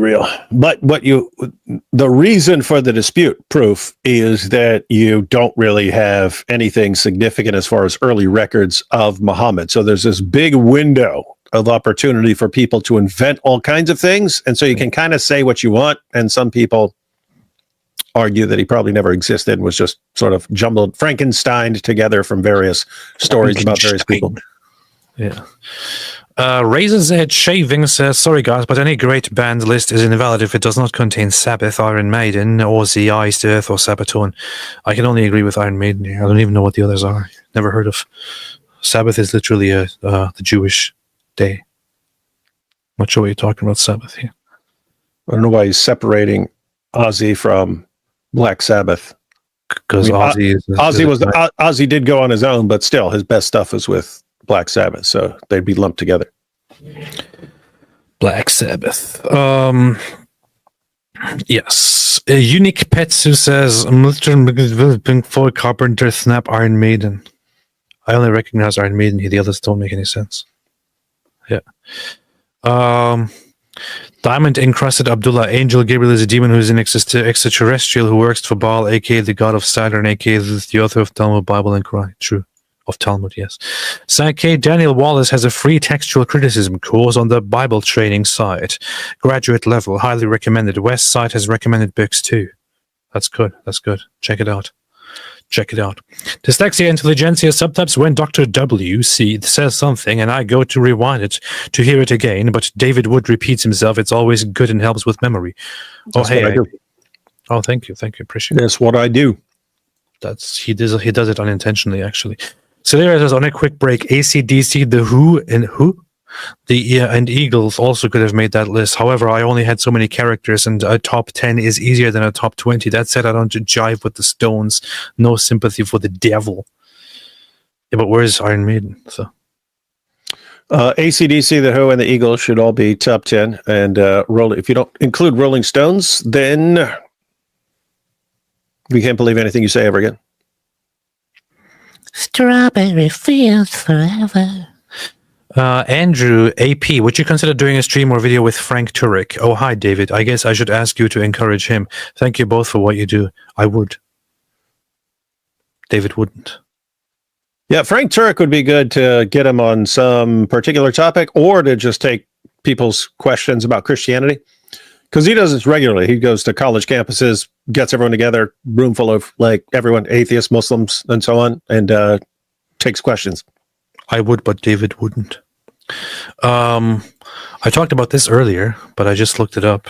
real. But the reason for the dispute, Proof, is that you don't really have anything significant as far as early records of Muhammad. So there's this big window of opportunity for people to invent all kinds of things. And so you can kind of say what you want. And some people argue that he probably never existed and was just sort of jumbled, Frankensteined together from various stories about various people. Yeah. Razor's Edge Shaving says, sorry guys, but any great band list is invalid if it does not contain Sabbath, Iron Maiden, Ozzy, Iced Earth, or Sabaton. I can only agree with Iron Maiden here. I don't even know what the others are. Never heard of. Sabbath is literally the Jewish day. Not sure what you're talking about, Sabbath here. I don't know why he's separating Ozzy from Black Sabbath. Because Ozzy did go on his own, but still, his best stuff is with Black Sabbath, so they'd be lumped together. Black Sabbath. Yes. Unique Petsu says, Pink Floyd, Carpenter, Snap, Iron Maiden. I only recognize Iron Maiden here. The others don't make any sense. Yeah. Diamond Encrusted Abdullah. Angel Gabriel is a demon who is an extraterrestrial who works for Baal, aka the god of Saturn, aka the author of Talmud, Bible, and Quran. True. Of Talmud, yes. Psyche Daniel Wallace has a free textual criticism course on the Bible training site. Graduate level, highly recommended. West site has recommended books too. That's good. That's good. Check it out. Check it out. Dyslexia Intelligentsia subtypes when Dr. W says something and I go to rewind it to hear it again, but David Wood repeats himself. It's always good and helps with memory. That's what I do. Oh, thank you. Thank you. Appreciate it. That's what I do. He does it unintentionally, actually. So there it is on a quick break. AC/DC, The Who, and Eagles also could have made that list. However, I only had so many characters, and a top 10 is easier than a top 20. That said, I don't jive with the Stones. No sympathy for the devil. Yeah, but where's Iron Maiden? So AC/DC, The Who, and the Eagles should all be top 10. And if you don't include Rolling Stones, then we can't believe anything you say ever again. Strawberry fields forever. Andrew AP, would you consider doing a stream or video with Frank Turek? Oh, hi, David. I guess I should ask you to encourage him. Thank you both for what you do. I would. David wouldn't. Yeah, Frank Turek would be good to get him on some particular topic or to just take people's questions about Christianity. Because he does this regularly. He goes to college campuses, gets everyone together, room full of like everyone, atheists, Muslims, and so on, and takes questions. I would, but David wouldn't. I talked about this earlier, but I just looked it up.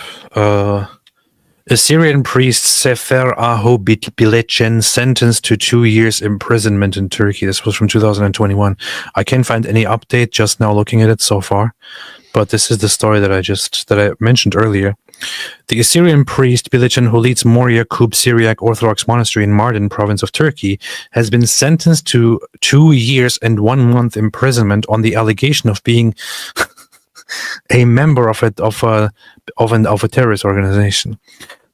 Assyrian priest Sefer Aho Bilecen sentenced to 2 years imprisonment in Turkey. This was from 2021. I can't find any update just now looking at it so far, but this is the story that I mentioned earlier. The Assyrian priest Bilecen, who leads Moria Kub Syriac Orthodox Monastery in Mardin province of Turkey, has been sentenced to 2 years and 1 month imprisonment on the allegation of being a member of a terrorist organization.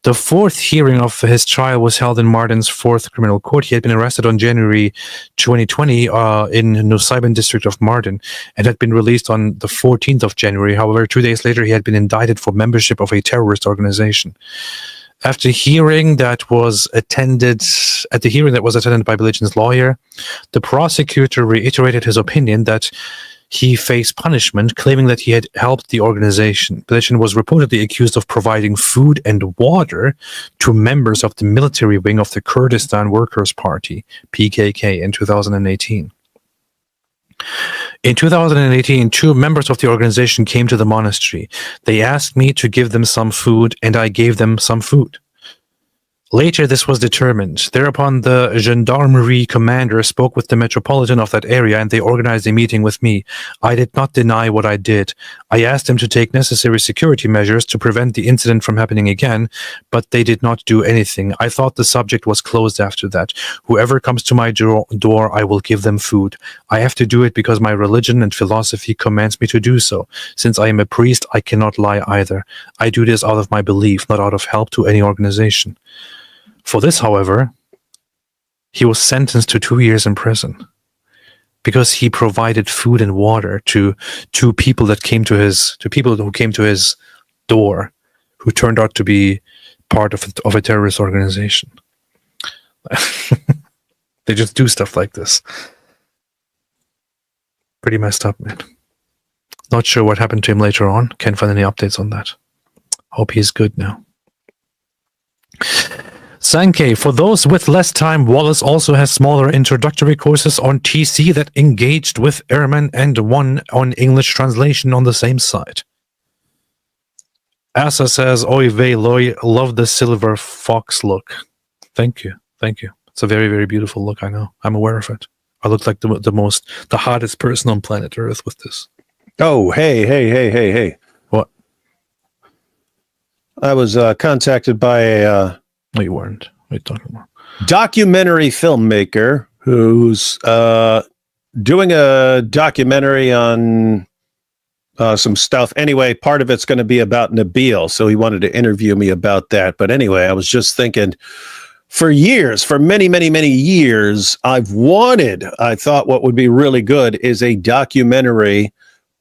The fourth hearing of his trial was held in Mardin's fourth criminal court. He had been arrested on January 2020 in Nusaybin district of Mardin and had been released on the 14th of January. However, 2 days later, he had been indicted for membership of a terrorist organization. After hearing that was attended by Bilecen's lawyer, the prosecutor reiterated his opinion that he faced punishment, claiming that he had helped the organization. Bilecen was reportedly accused of providing food and water to members of the military wing of the Kurdistan Workers' Party, PKK, in 2018. In 2018, 2 members of the organization came to the monastery. They asked me to give them some food, and I gave them some food. Later, this was determined. Thereupon, the gendarmerie commander spoke with the metropolitan of that area, and they organized a meeting with me. I did not deny what I did. I asked them to take necessary security measures to prevent the incident from happening again, but they did not do anything. I thought the subject was closed after that. Whoever comes to my door, I will give them food. I have to do it because my religion and philosophy commands me to do so. Since I am a priest, I cannot lie either. I do this out of my belief, not out of help to any organization. For this, however, he was sentenced to 2 years in prison because he provided food and water to people who came to his door, who turned out to be part of a terrorist organization. They just do stuff like this. Pretty messed up, man. Not sure what happened to him later on. Can't find any updates on that. Hope he's good now. Sankey, for those with less time, Wallace also has smaller introductory courses on TC that engaged with airmen and one on English translation on the same site. Asa says, Oy vey loy, love the silver fox look. Thank you. Thank you. It's a very, very beautiful look, I know. I'm aware of it. I look like the hottest person on planet Earth with this. Oh, hey. What? I was contacted by a... No, you weren't. What are you talking about? Documentary filmmaker who's doing a documentary on some stuff. Anyway, part of it's going to be about Nabil, so he wanted to interview me about that. But anyway, I was just thinking, for many, many, many years, I thought what would be really good is a documentary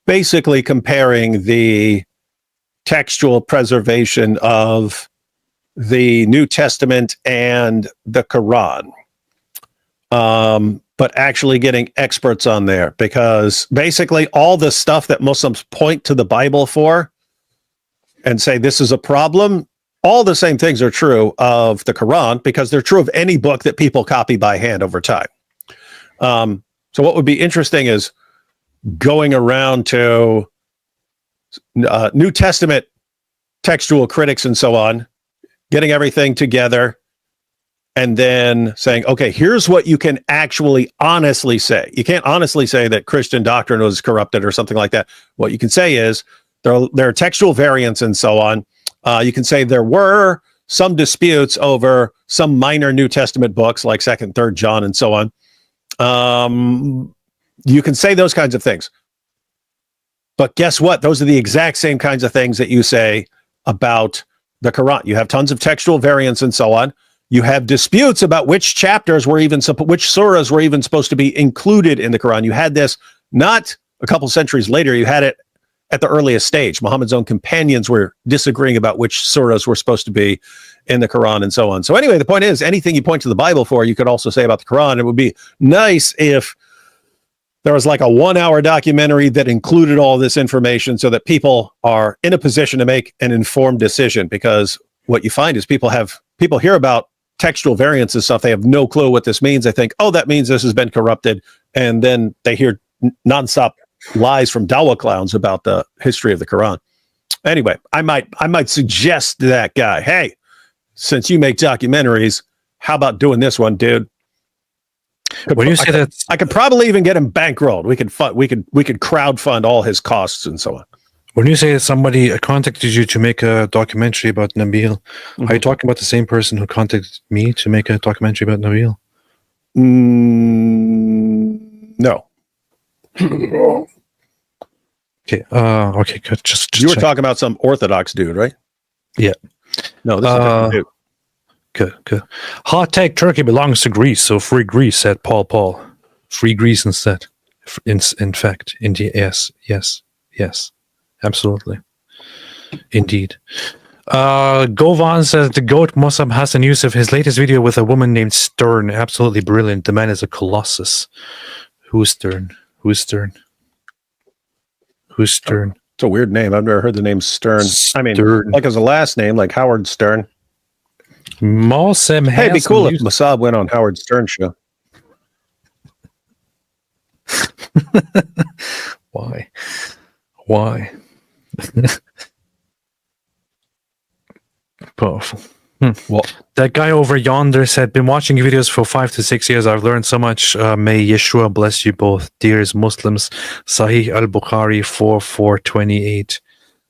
basically comparing the textual preservation of the New Testament and the Quran, but actually getting experts on there, because basically all the stuff that Muslims point to the Bible for and say this is a problem, all the same things are true of the Quran, because they're true of any book that people copy by hand over time. So what would be interesting is going around to New Testament textual critics and so on, getting everything together, and then saying, okay, here's what you can actually honestly say. You can't honestly say that Christian doctrine was corrupted or something like that. What you can say is there are textual variants and so on. You can say there were some disputes over some minor New Testament books like 2nd, 3rd John and so on. You can say those kinds of things. But guess what? Those are the exact same kinds of things that you say about the Quran. You have tons of textual variants and so on. You have disputes about which chapters were even, which surahs were even supposed to be included in the Quran. You had this not a couple centuries later. You had it at the earliest stage. Muhammad's own companions were disagreeing about which surahs were supposed to be in the Quran and so on. So anyway, the point is, anything you point to the Bible for, you could also say about the Quran. It would be nice if there was like a 1-hour documentary that included all this information so that people are in a position to make an informed decision, because what you find is people hear about textual variants and stuff. They have no clue what this means. They think, oh, that means this has been corrupted. And then they hear nonstop lies from Dawah clowns about the history of the Quran. Anyway, I might suggest to that guy, hey, since you make documentaries, how about doing this one, dude? When you say that, I could probably even get him bankrolled. We could crowdfund all his costs and so on. When you say that somebody contacted you to make a documentary about Nabil, are you talking about the same person who contacted me to make a documentary about Nabil? No. Okay. Okay. Good. Just you were talking about some Orthodox dude, right? Yeah. No, this is a different dude. Good. Hot take: Turkey belongs to Greece, so free Greece, said Paul. Free Greece instead. In fact, indeed, yes, absolutely, indeed. Govan says the GOAT Mossab Hassan Yusuf, his latest video with a woman named Stern, absolutely brilliant. The man is a colossus. Who's Stern? It's a weird name. I've never heard the name Stern. I mean, like as a last name, like Howard Stern. Mossab. Hey, it'd be cool if Mossab went on Howard Stern's show. Why? Powerful. Well, that guy over yonder said, been watching videos for 5 to 6 years. I've learned so much. May Yeshua bless you both. Dearest Muslims, Sahih al-Bukhari 4428.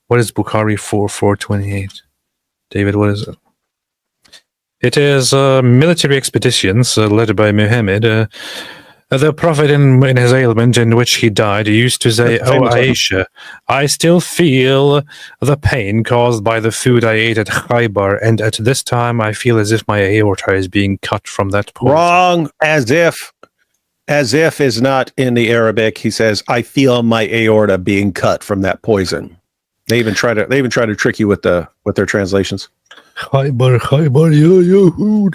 What is Bukhari 4428? David, what is it? It is military expeditions led by Muhammad. The Prophet, in his ailment in which he died, used to say, "Oh, Aisha, I still feel the pain caused by the food I ate at Khaybar, and at this time I feel as if my aorta is being cut from that point." Wrong. As if is not in the Arabic. He says, "I feel my aorta being cut from that poison." They even try to trick you with their translations. Khaybar, Yahud.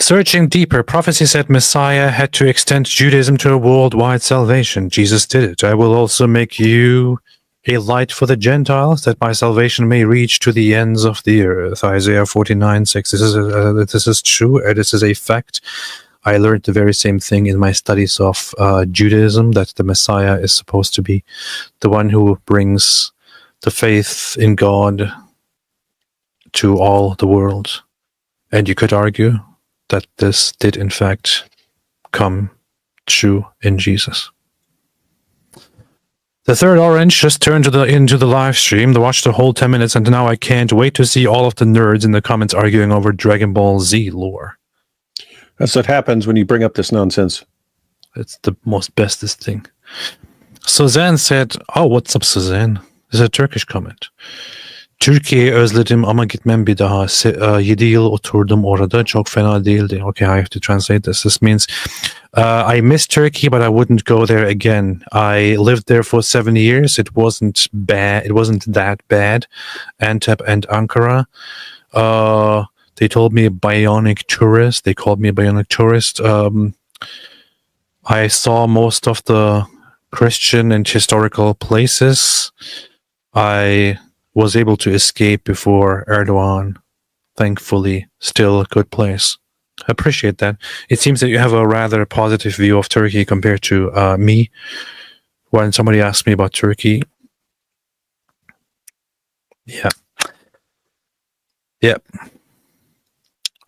Searching deeper, prophecy said Messiah had to extend Judaism to a worldwide salvation. Jesus did it. I will also make you a light for the Gentiles, that my salvation may reach to the ends of the earth. Isaiah 49:6. This is true. This is a fact. I learned the very same thing in my studies of Judaism, that the Messiah is supposed to be the one who brings the faith in God to all the world. And you could argue that this did, in fact, come true in Jesus. The third orange just turned into the live stream to watch the whole 10 minutes, and now I can't wait to see all of the nerds in the comments arguing over Dragon Ball Z lore. That's what happens when you bring up this nonsense. It's the most bestest thing. Suzanne said, "Oh, what's up, Suzanne?" This is a Turkish comment. Türkiye'yi özledim ama gitmem bir daha. 7 yıl oturdum orada. Çok fena değildi. Okay, I have to translate this. This means I miss Turkey, but I wouldn't go there again. I lived there for 7 years. It wasn't bad. It wasn't that bad. Antep and Ankara. They told me a bionic tourist. They called me a bionic tourist. I saw most of the Christian and historical places. I was able to escape before Erdogan. Thankfully, still a good place. I appreciate that. It seems that you have a rather positive view of Turkey compared to me. When somebody asked me about Turkey, yeah.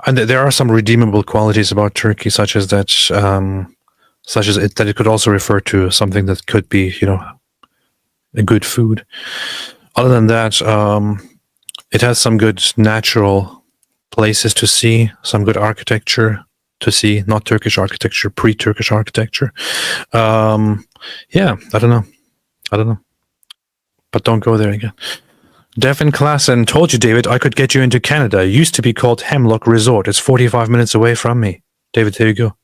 And there are some redeemable qualities about Turkey, such as that it could also refer to something that could be, a good food. Other than that, it has some good natural places to see, some good architecture to see, not Turkish architecture, pre-Turkish architecture. Yeah, I don't know. But don't go there again. Devin Klassen, told you, David, I could get you into Canada. It used to be called Hemlock Resort. It's 45 minutes away from me. David, there you go.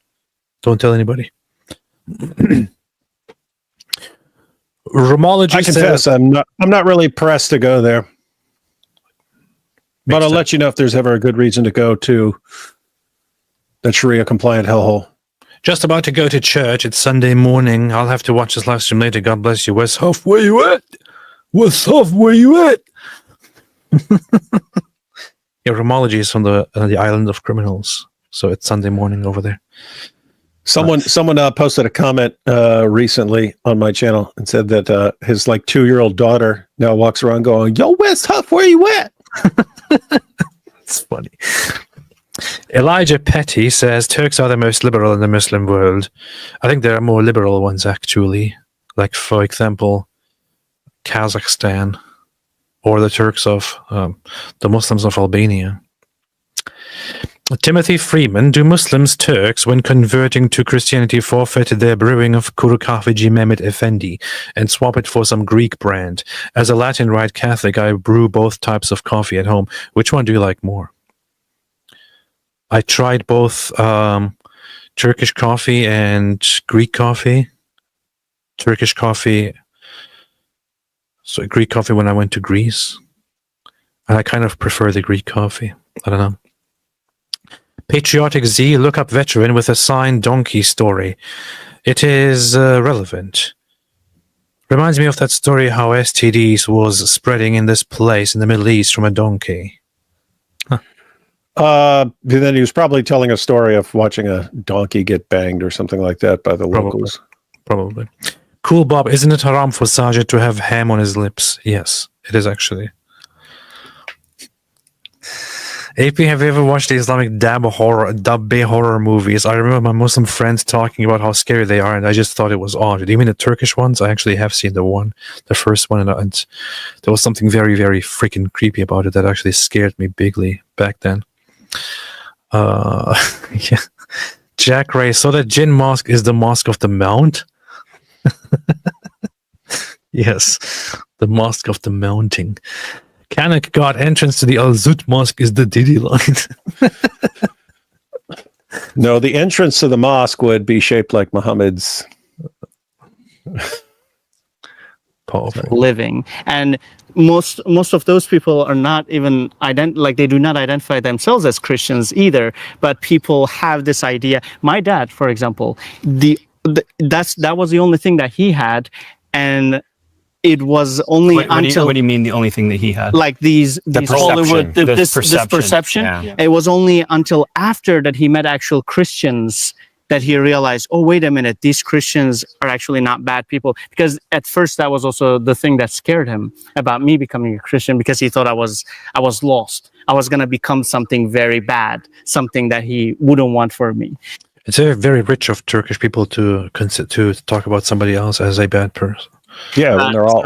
Don't tell anybody. Romology I confess, I'm not really pressed to go there. But I'll let you know if there's ever a good reason to go to that Sharia-compliant hellhole. Just about to go to church. It's Sunday morning. I'll have to watch this live stream later. God bless you. West Huff, where you at? West Huff, where you at? Yeah, Romology is from the island of criminals. So it's Sunday morning over there. Someone posted a comment recently on my channel and said that his 2-year-old daughter now walks around going, "Yo, West Huff, where you at?" It's funny. Elijah Petty says Turks are the most liberal in the Muslim world. I think there are more liberal ones, actually. Like, for example, Kazakhstan or the Turks of the Muslims of Albania. Timothy Freeman, do Muslims Turks, when converting to Christianity, forfeit their brewing of Kuru Kahveci Mehmet Effendi and swap it for some Greek brand? As a Latin Rite Catholic, I brew both types of coffee at home. Which one do you like more? I tried both Turkish coffee and Greek coffee. Turkish coffee, so Greek coffee when I went to Greece. And I kind of prefer the Greek coffee. I don't know. Patriotic Z, look up veteran with a signed donkey story. It is relevant. Reminds me of that story how STDs was spreading in this place in the Middle East from a donkey. Then he was probably telling a story of watching a donkey get banged or something like that by the locals. Probably. Cool Bob, isn't it haram for Sajid to have ham on his lips? Yes, it is actually. AP, have you ever watched the Islamic dub horror movies? I remember my Muslim friends talking about how scary they are, and I just thought it was odd. Do you mean the Turkish ones? I actually have seen the first one, and there was something very, very freaking creepy about it that actually scared me bigly back then. Yeah. Jack Ray, so the Jinn Mosque is the Mosque of the Mount? Yes, the Mosque of the Mounting. Kanak God entrance to the Al Zut Mosque is the Didi line. No, the entrance to the mosque would be shaped like Muhammad's. Powerful. Living, and most of those people are not even they do not identify themselves as Christians either, but people have this idea. My dad, for example, that was the only thing that he had, and it was only until what do you mean the only thing that he had? like these Hollywood this perception. Yeah. It was only until after that he met actual Christians that he realized, oh, wait a minute, these Christians are actually not bad people. Because at first that was also the thing that scared him about me becoming a Christian, because he thought I was lost. I was going to become something very bad, something that he wouldn't want for me. It's very, very rich of Turkish people to talk about somebody else as a bad person. Yeah,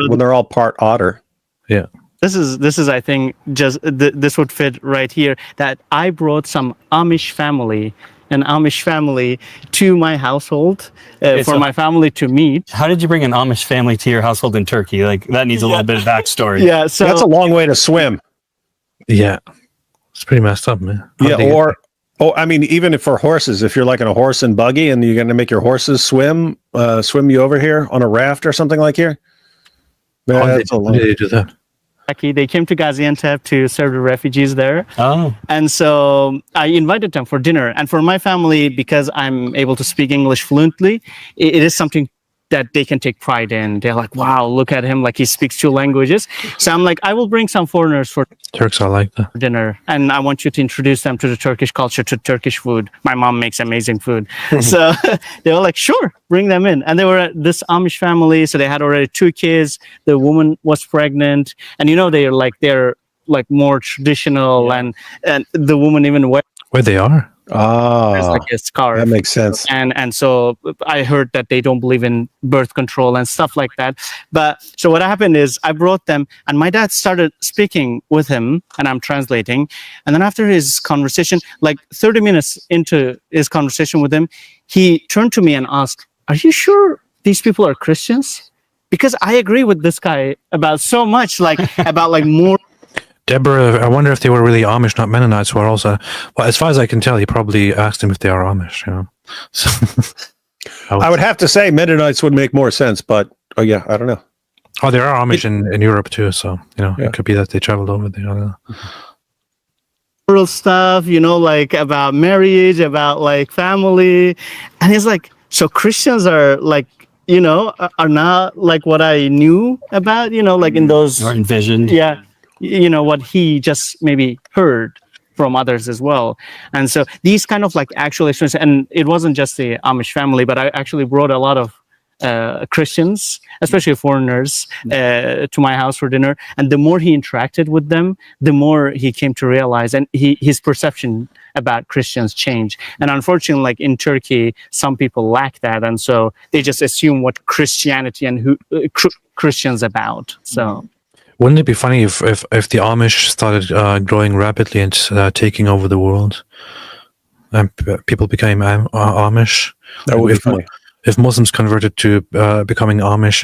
when they're all part otter. Yeah. This is I think just this would fit right here, that I brought an Amish family to my household for my family to meet. How did you bring an Amish family to your household in Turkey? Like, that needs a little bit of backstory. Yeah, so That's a long way to swim. Yeah. It's pretty messed up, man. I mean, even if for horses, if you're like in a horse and buggy and you're going to make your horses swim you over here on a raft or something like here. How did they do that? They came to Gaziantep to serve the refugees there. Oh. And so I invited them for dinner. And for my family, because I'm able to speak English fluently, it is something that they can take pride in. They're like, wow, look at him, like he speaks 2 languages. So I'm like, I will bring some foreigners for Turks are like that. dinner, and I want you to introduce them to the Turkish culture, to Turkish food. My mom makes amazing food. So they were like, sure, bring them in. And they were this Amish family, so they had already 2 kids. The woman was pregnant, and they're more traditional, and the woman even wears Where they are? like a scarf. That makes sense. And so I heard that they don't believe in birth control and stuff like that. But so what happened is I brought them, and my dad started speaking with him, and I'm translating. And then after his conversation, like 30 minutes into his conversation with him, he turned to me and asked, "Are you sure these people are Christians? Because I agree with this guy about so much, about more." Deborah, I wonder if they were really Amish, not Mennonites, who are also... Well, as far as I can tell, he probably asked them if they are Amish, you know. So, I would have to say Mennonites would make more sense, but I don't know. Oh, there are Amish in Europe too, so, it could be that they traveled over there. I don't know. Rural stuff, like about marriage, about like family. And he's like, so Christians are like, are not like what I knew about, like in those... Or envisioned. Yeah. What he just maybe heard from others as well. And so these kind of like actual experiences, and it wasn't just the Amish family, but I actually brought a lot of Christians, especially foreigners, to my house for dinner. And the more he interacted with them, the more he came to realize, and his perception about Christians changed. And unfortunately, like in Turkey, some people lack that. And so they just assume what Christianity and who Christians about. So... Wouldn't it be funny if the Amish started growing rapidly and taking over the world, and people became Amish? That would be funny. If Muslims converted to becoming Amish,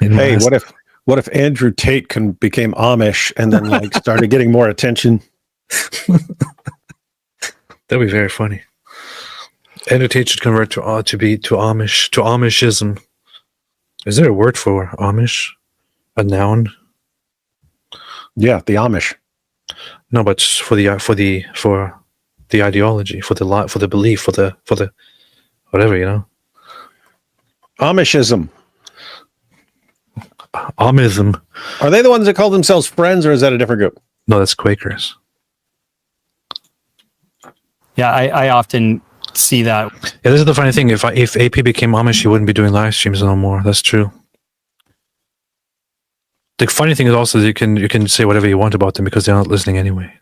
and hey, what if Andrew Tate became Amish and then like started getting more attention? That'd be very funny. Andrew Tate should convert to Amishism. Is there a word for Amish? A noun? Yeah, the Amish. No, but for the ideology, for the belief, for the whatever, Amishism. Amism. Are they the ones that call themselves Friends, or is that a different group? No, that's Quakers. Yeah, I often see that. Yeah, this is the funny thing. If AP became Amish, he wouldn't be doing live streams no more. That's true. The funny thing is also that you can say whatever you want about them because they're not listening anyway.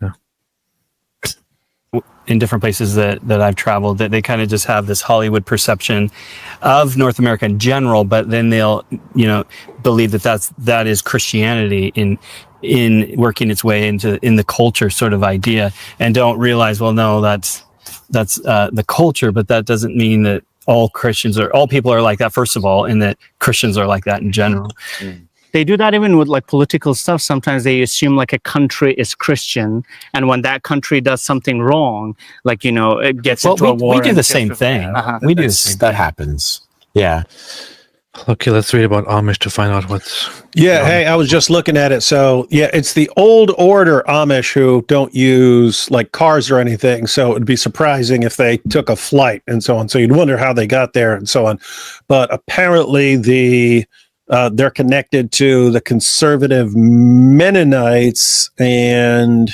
in different places that I've traveled, that they kind of just have this Hollywood perception of North America in general, but then they'll, believe that is Christianity in working its way in the culture sort of idea, and don't realize, well, no, that's the culture, but that doesn't mean that all people are like that, first of all, and that Christians are like that in general. They do that even with like political stuff. Sometimes they assume like a country is Christian, and when that country does something wrong, like, it gets into a war. We do the same thing. We do. That happens. Yeah. Okay, let's read about Amish to find out what's... Yeah, hey, I was just looking at it. So, yeah, it's the old order Amish who don't use, like, cars or anything. So it'd be surprising if they took a flight and so on. So you'd wonder how they got there and so on. But apparently they're connected to the conservative Mennonites, and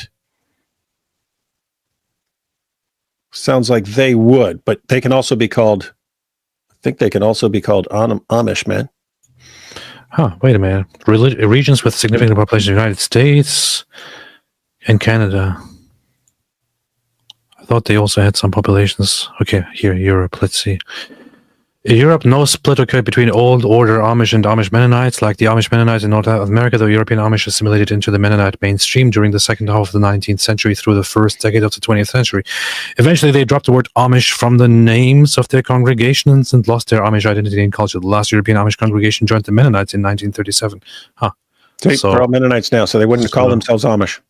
sounds like they would. But they can also be called... I think they can also be called Amish, man. Huh, wait a minute. Regions with significant population in the United States and Canada. I thought they also had some populations. Okay, here, Europe, let's see. In Europe, no split occurred between Old Order Amish and Amish Mennonites. Like the Amish Mennonites in North America, the European Amish assimilated into the Mennonite mainstream during the second half of the 19th century through the first decade of the 20th century. Eventually, they dropped the word Amish from the names of their congregations and lost their Amish identity and culture. The last European Amish congregation joined the Mennonites in 1937. Huh. So they're all Mennonites now, so they wouldn't call themselves Amish.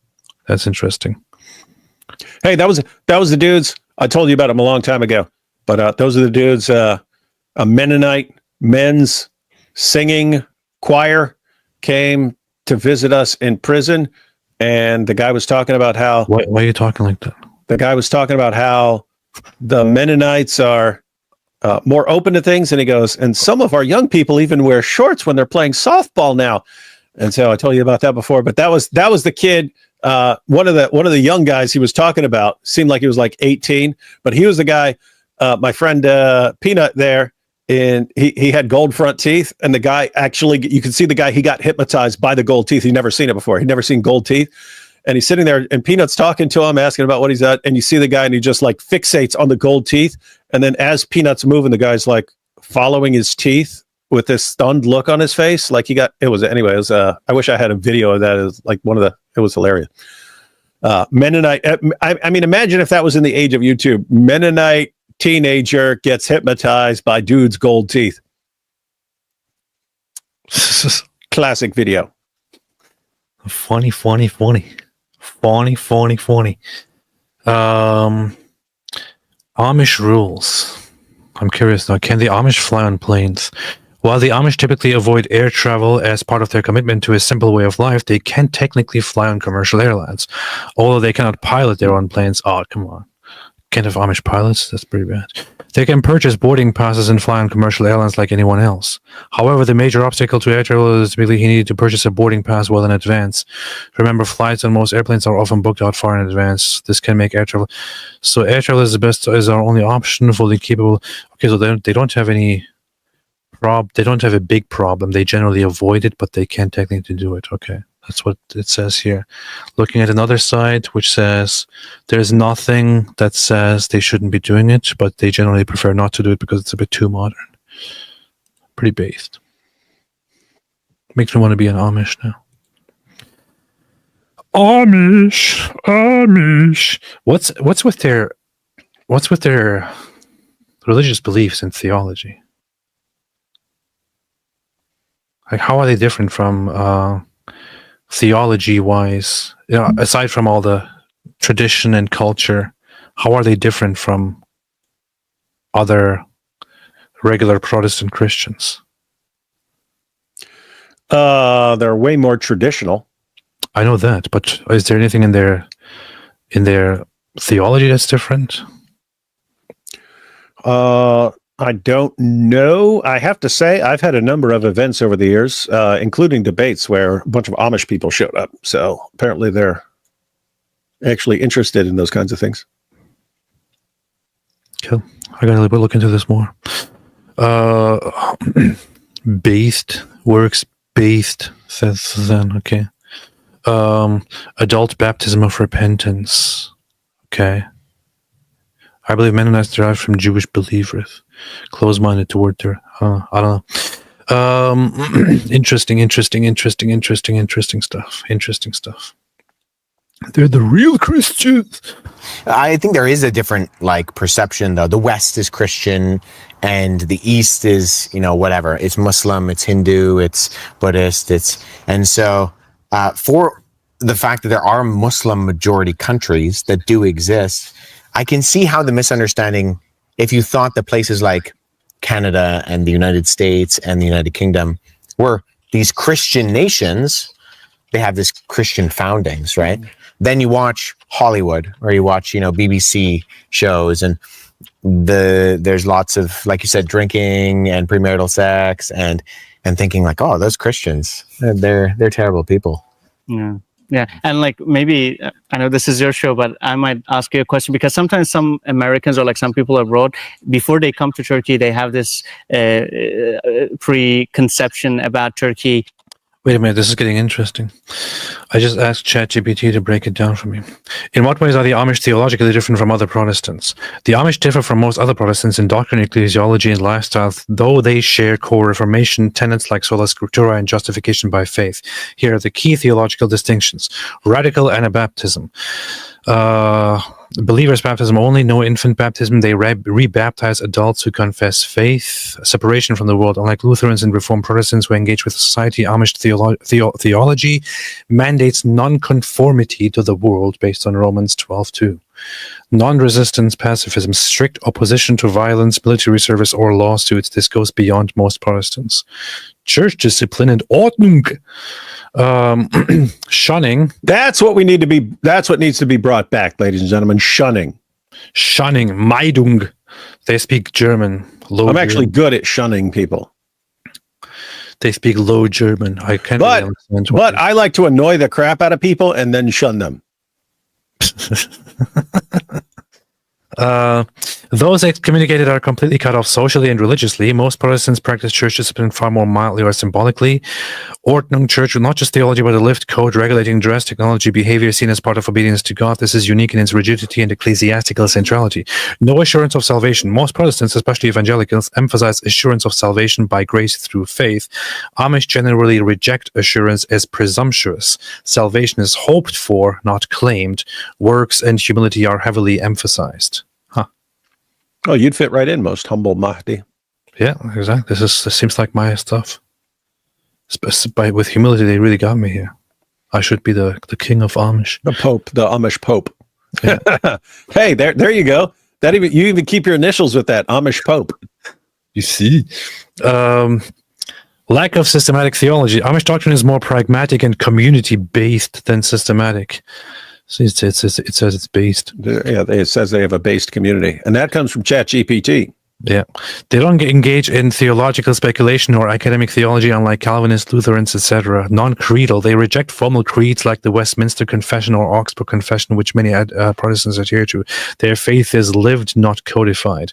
That's interesting. Hey, that was the dudes. I told you about them a long time ago, but those are the dudes. A Mennonite men's singing choir came to visit us in prison, and the guy was talking about how... Why are you talking like that? The guy was talking about how the Mennonites are more open to things, and he goes, and some of our young people even wear shorts when they're playing softball now. And so I told you about that before, but that was the kid. One of the young guys he was talking about seemed like he was like 18, but he was the guy. My friend Peanut there. And he had gold front teeth, and the guy actually, you can see the guy, he got hypnotized by the gold teeth. He'd never seen it before. He'd never seen gold teeth. And he's sitting there, and Peanut's talking to him, asking about what he's at. And you see the guy, and he just like fixates on the gold teeth. And then as Peanut's moving, the guy's like following his teeth with this stunned look on his face. Like I wish I had a video of that. It was like it was hilarious. Mennonite. I mean, imagine if that was in the age of YouTube. Mennonite teenager gets hypnotized by dude's gold teeth. Classic video. Funny. Amish rules. I'm curious now. Can the Amish fly on planes? While the Amish typically avoid air travel as part of their commitment to a simple way of life, they can technically fly on commercial airlines, although they cannot pilot their own planes. Oh, come on. Can't have Amish pilots? That's pretty bad. They can purchase boarding passes and fly on commercial airlines like anyone else. However, the major obstacle to air travel is typically he needed to purchase a boarding pass well in advance. Remember, flights on most airplanes are often booked out far in advance. This can make air travel. So air travel is our only option, fully capable. Okay, so they don't have any they don't have a big problem. They generally avoid it, but they can technically do it. Okay. That's what it says here. Looking at another site, which says there's nothing that says they shouldn't be doing it, but they generally prefer not to do it because it's a bit too modern. Pretty based. Makes me want to be an Amish now. Amish. What's with their religious beliefs and theology? Like, how are they different from theology wise, aside from all the tradition and culture? How are they different from other regular Protestant Christians? They're way more traditional. I know that, but is there anything in their theology that's different? I don't know. I have to say, I've had a number of events over the years, including debates where a bunch of Amish people showed up. So apparently they're actually interested in those kinds of things. Cool. I gotta look into this more. Works-based, says then, okay. Adult baptism of repentance. Okay. I believe Mennonites derived from Jewish believers, close-minded toward their. I don't know. Interesting stuff. Interesting stuff. They're the real Christians. I think there is a different like perception though. The West is Christian and the East is, whatever. It's Muslim, it's Hindu, it's Buddhist, and so for the fact that there are Muslim majority countries that do exist, I can see how the misunderstanding, if you thought that places like Canada and the United States and the United Kingdom were these Christian nations, they have this Christian foundings, right? Then you watch Hollywood or you watch, BBC shows and there's lots of, like you said, drinking and premarital sex and thinking like, oh, those Christians, they're terrible people. Yeah. Yeah. And like, maybe, I know this is your show, but I might ask you a question because sometimes some Americans or like some people abroad, before they come to Turkey, they have this preconception about Turkey. Wait a minute, this is getting interesting. I just asked ChatGPT to break it down for me. In what ways are the Amish theologically different from other Protestants? The Amish differ from most other Protestants in doctrine, ecclesiology, and lifestyle, though they share core Reformation tenets like sola scriptura and justification by faith. Here are the key theological distinctions. Radical Anabaptism. Believers' baptism only, no infant baptism. They rebaptize adults who confess faith. Separation from the world. Unlike Lutherans and Reformed Protestants who engage with society, Amish theology mandates non-conformity to the world based on Romans 12:2. Non-resistance pacifism, strict opposition to violence, military service, or lawsuits. This goes beyond most Protestants. Church discipline and Ordnung. Shunning. That's what needs to be brought back, ladies and gentlemen. Shunning. Meidung. They speak German. I'm actually good at shunning people. They speak Low German. I can't really understand. But I like to annoy the crap out of people and then shun them. Those excommunicated are completely cut off socially and religiously. Most Protestants practice church discipline far more mildly or symbolically. Ordnung Church, not just theology, but a lived code regulating dress, technology, behavior seen as part of obedience to God. This is unique in its rigidity and ecclesiastical centrality. No assurance of salvation. Most Protestants, especially evangelicals, emphasize assurance of salvation by grace through faith. Amish generally reject assurance as presumptuous. Salvation is hoped for, not claimed. Works and humility are heavily emphasized. Oh, you'd fit right in, most humble Mahdi. Yeah, exactly. This seems like my stuff. With humility, they really got me here. I should be the king of Amish. The Pope, the Amish Pope. Yeah. Hey, there you go. You even keep your initials with that, Amish Pope. You see? Lack of systematic theology. Amish doctrine is more pragmatic and community-based than systematic. So it says it's based. Yeah, it says they have a based community. And that comes from ChatGPT. Yeah. They don't engage in theological speculation or academic theology, unlike Calvinists, Lutherans, etc. Non-creedal. They reject formal creeds like the Westminster Confession or Augsburg Confession, which many Protestants adhere to. Their faith is lived, not codified.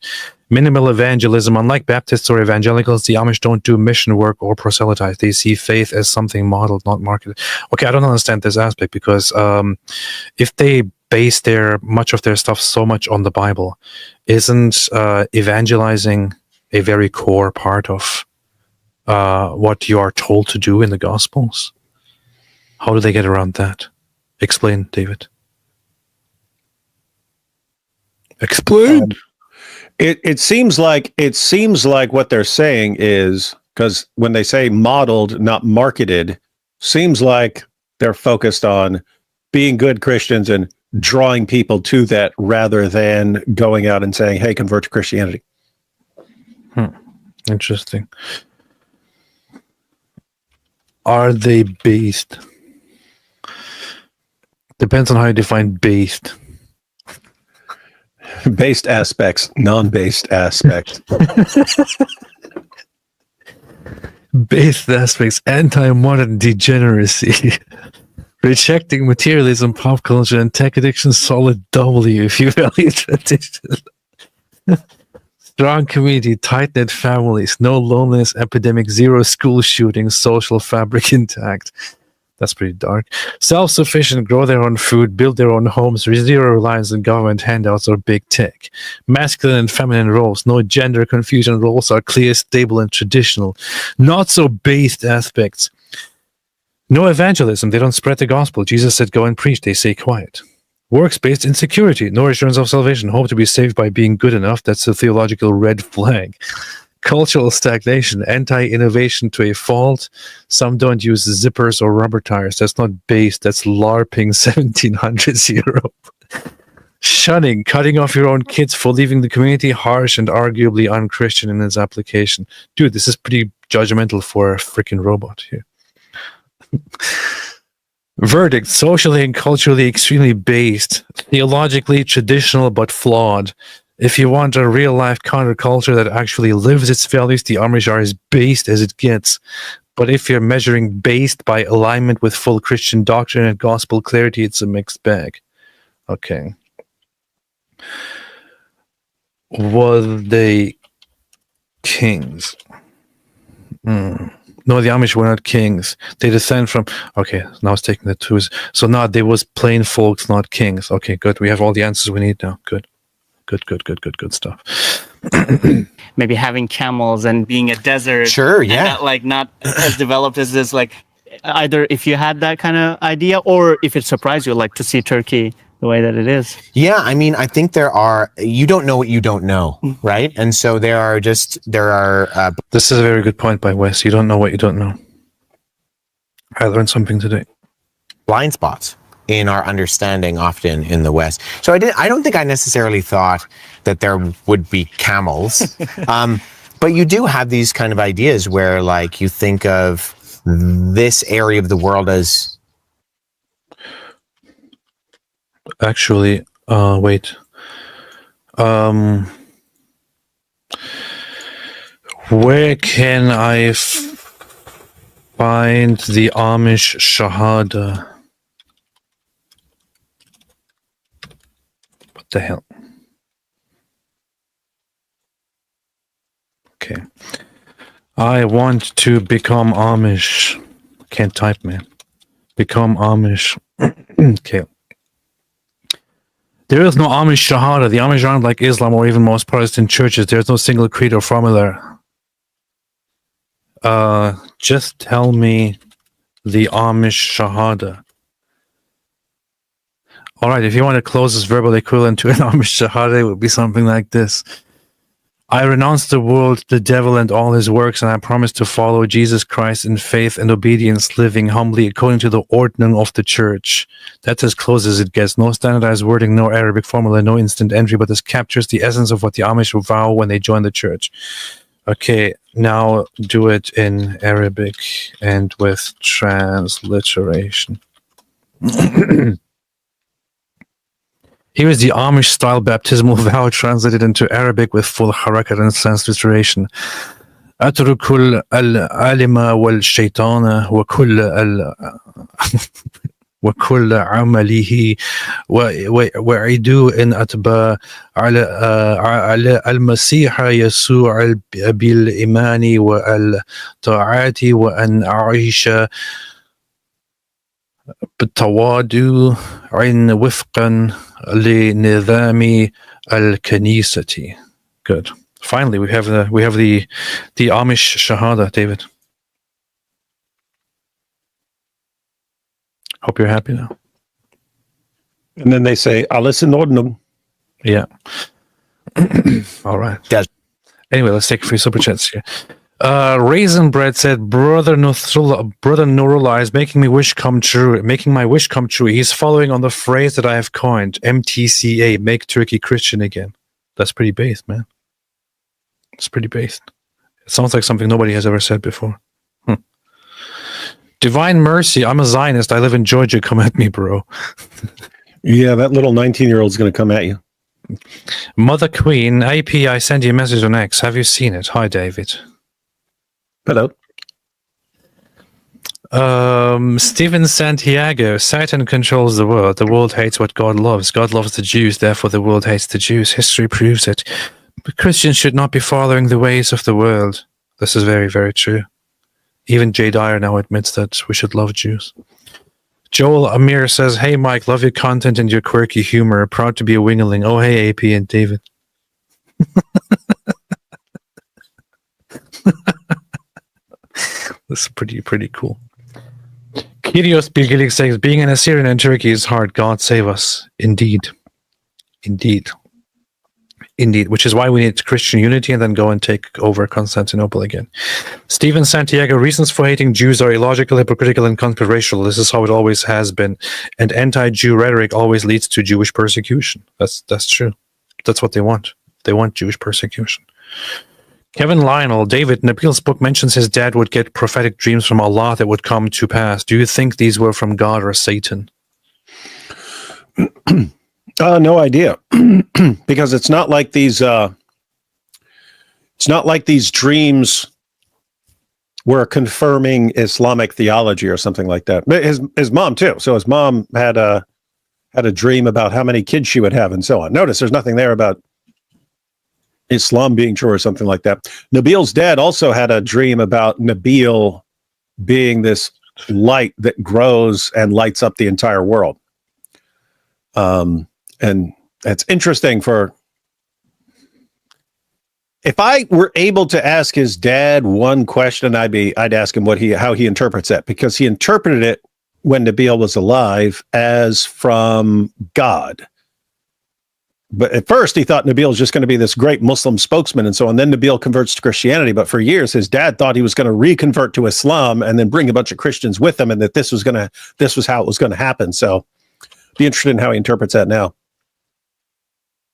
Minimal evangelism. Unlike Baptists or evangelicals, the Amish don't do mission work or proselytize. They see faith as something modeled, not marketed. Okay, I don't understand this aspect because if they base much of their stuff so much on the Bible, isn't evangelizing a very core part of what you are told to do in the Gospels? How do they get around that? Explain, David. Explain. It seems like what they're saying is, because when they say modeled, not marketed, seems like they're focused on being good Christians and drawing people to that rather than going out and saying, hey, convert to Christianity. Interesting. Are they based? Depends on how you define based. Based aspects, non-based aspects. Based aspects, anti-modern degeneracy. Rejecting materialism, pop culture, and tech addiction, solid W if you value tradition. Strong community, tight-knit families, no loneliness epidemic, zero school shootings, social fabric intact. That's pretty dark. Self-sufficient, grow their own food, build their own homes, zero reliance on government handouts or big tech. Masculine and feminine roles, no gender confusion. Roles are clear, stable, and traditional. Not so based aspects. No evangelism. They don't spread the gospel. Jesus said, "Go and preach." They stay quiet. Works-based insecurity. No assurance of salvation. Hope to be saved by being good enough. That's a theological red flag. Cultural stagnation, anti-innovation to a fault. Some don't use zippers or rubber tires. That's not based. That's LARPing 1700s Europe. Shunning, cutting off your own kids for leaving the community, harsh and arguably unchristian in its application. Dude, this is pretty judgmental for a freaking robot here. Verdict, socially and culturally extremely based. Theologically traditional but flawed. If you want a real-life counterculture that actually lives its values, the Amish are as based as it gets. But if you're measuring based by alignment with full Christian doctrine and gospel clarity, it's a mixed bag. Okay. Were they kings? No, the Amish were not kings. They descend from... Okay, now it's taking the twos. So now they was plain folks, not kings. Okay, good. We have all the answers we need now. Good. Good stuff. Maybe having camels and being a desert. Sure, yeah. Not as developed as this. Like, either if you had that kind of idea, or if it surprised you, like to see Turkey the way that it is. Yeah, I mean, I think you don't know what you don't know, right? And so there are. This is a very good point by Wes. You don't know what you don't know. I learned something today. Blind spots in our understanding often in the West. So I don't think I necessarily thought that there would be camels. But you do have these kind of ideas where, like, you think of this area of the world as... Actually, wait. Where can I find the Amish Shahada? What the hell? Okay. I want to become Amish. Can't type, man. Become Amish. Okay. There is no Amish Shahada. The Amish aren't like Islam or even most Protestant churches. There's no single creed or formula. Just tell me the Amish Shahada. All right, if you want to close this verbal equivalent to an Amish Shahada, it would be something like this. I renounce the world, the devil, and all his works, and I promise to follow Jesus Christ in faith and obedience, living humbly according to the ordering of the church. That's as close as it gets. No standardized wording, no Arabic formula, no instant entry, but this captures the essence of what the Amish vow when they join the church. Okay, now do it in Arabic and with transliteration. Here is the Amish-style baptismal vow translated into Arabic with full harakat and transliteration. أترك العلم والشيطان وكل عمله وعدوا إن أتبع على المسيح يسوع بالإيمان والطاعة وأن أعيش بالتواضع وفقا لنظام الكنيسة. Good. Finally, we have the Amish Shahada, David. Hope you're happy now. And then they say, Alles in Ordnung. Yeah. All right. Yes. Anyway, let's take a few super chats here. Raisin Bread said, Brother Nurullah is making my wish come true. He's following on the phrase that I have coined, MTCA, make Turkey Christian again. That's pretty based, man. It's pretty based. It sounds like something nobody has ever said before. Divine Mercy, I'm a Zionist. I live in Georgia. Come at me, bro. Yeah, that little 19-year-old's going to come at you. Mother Queen, AP, I sent you a message on X. Have you seen it? Hi, David. Hello. Steven Santiago, Satan controls the world. The world hates what God loves. God loves the Jews, therefore the world hates the Jews. History proves it. But Christians should not be following the ways of the world. This is very, very true. Even Jay Dyer now admits that we should love Jews. Joel Amir says, "Hey Mike, love your content and your quirky humor. Proud to be a wingerling. Oh hey AP and David." This is pretty cool. Kyrios Bilgilik says, "Being an Assyrian in Turkey is hard. God save us." Indeed. Which is why we need Christian unity and then go and take over Constantinople again. Stephen Santiago, reasons for hating Jews are illogical, hypocritical, and conspirational. This is how it always has been. And anti-Jew rhetoric always leads to Jewish persecution. That's true. That's what they want. They want Jewish persecution. Kevin Lionel, David, Nabil's book mentions his dad would get prophetic dreams from Allah that would come to pass. Do you think these were from God or Satan? No idea, because it's not like these. It's not like these dreams were confirming Islamic theology or something like that. But his mom too. So his mom had a dream about how many kids she would have and so on. Notice there's nothing there about Islam being true or something like that. Nabil's dad also had a dream about Nabil being this light that grows and lights up the entire world. And that's interesting. For if I were able to ask his dad one question, I'd ask him how he interprets that, because he interpreted it when Nabil was alive as from God. But at first he thought Nabil was just going to be this great Muslim spokesman and so on. Then Nabil converts to Christianity. But for years, his dad thought he was going to reconvert to Islam and then bring a bunch of Christians with him, and that this was how it was going to happen. So be interested in how he interprets that now.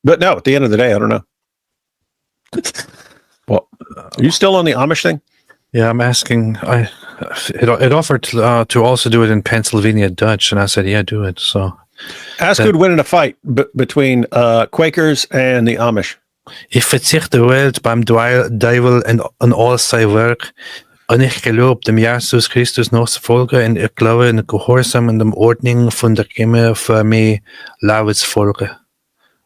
But no, at the end of the day, I don't know. Well, are you still on the Amish thing? Yeah, I'm asking. It offered to also do it in Pennsylvania Dutch, and I said, yeah, do it. So ask who'd win in a fight between Quakers and the Amish. Ik verzicht de wereld beim duivel en al zijn werk. En ik geloof dem Jesus Christus nog te volgen. En ik geloof in de gehoorzaam en de ordening van de Kimme voor mij laat volgen.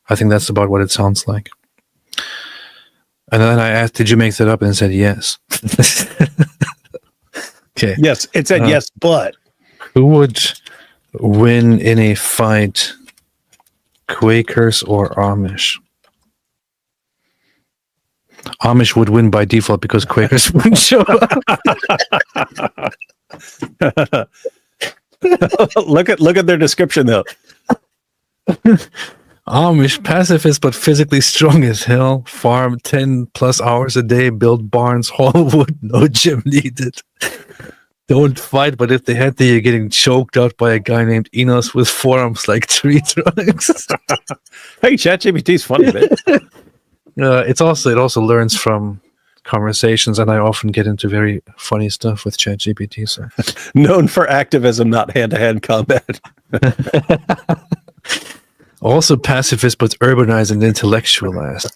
I think that's about what it sounds like. And then I asked, did you make that up? And it said yes. Okay. Yes, it said yes, but who would win in a fight, Quakers or Amish? Amish would win by default because Quakers wouldn't show up. Look at their description though. Amish, pacifist but physically strong as hell. Farm 10 plus hours a day. Build barns, haul wood. No gym needed. Don't fight, but if they had to, you're getting choked out by a guy named Enos with forearms like tree trunks. Hey, ChatGPT's funny, man. It also learns from conversations, and I often get into very funny stuff with ChatGPT. So. Known for activism, not hand-to-hand combat. Also pacifist, but urbanized and intellectualized.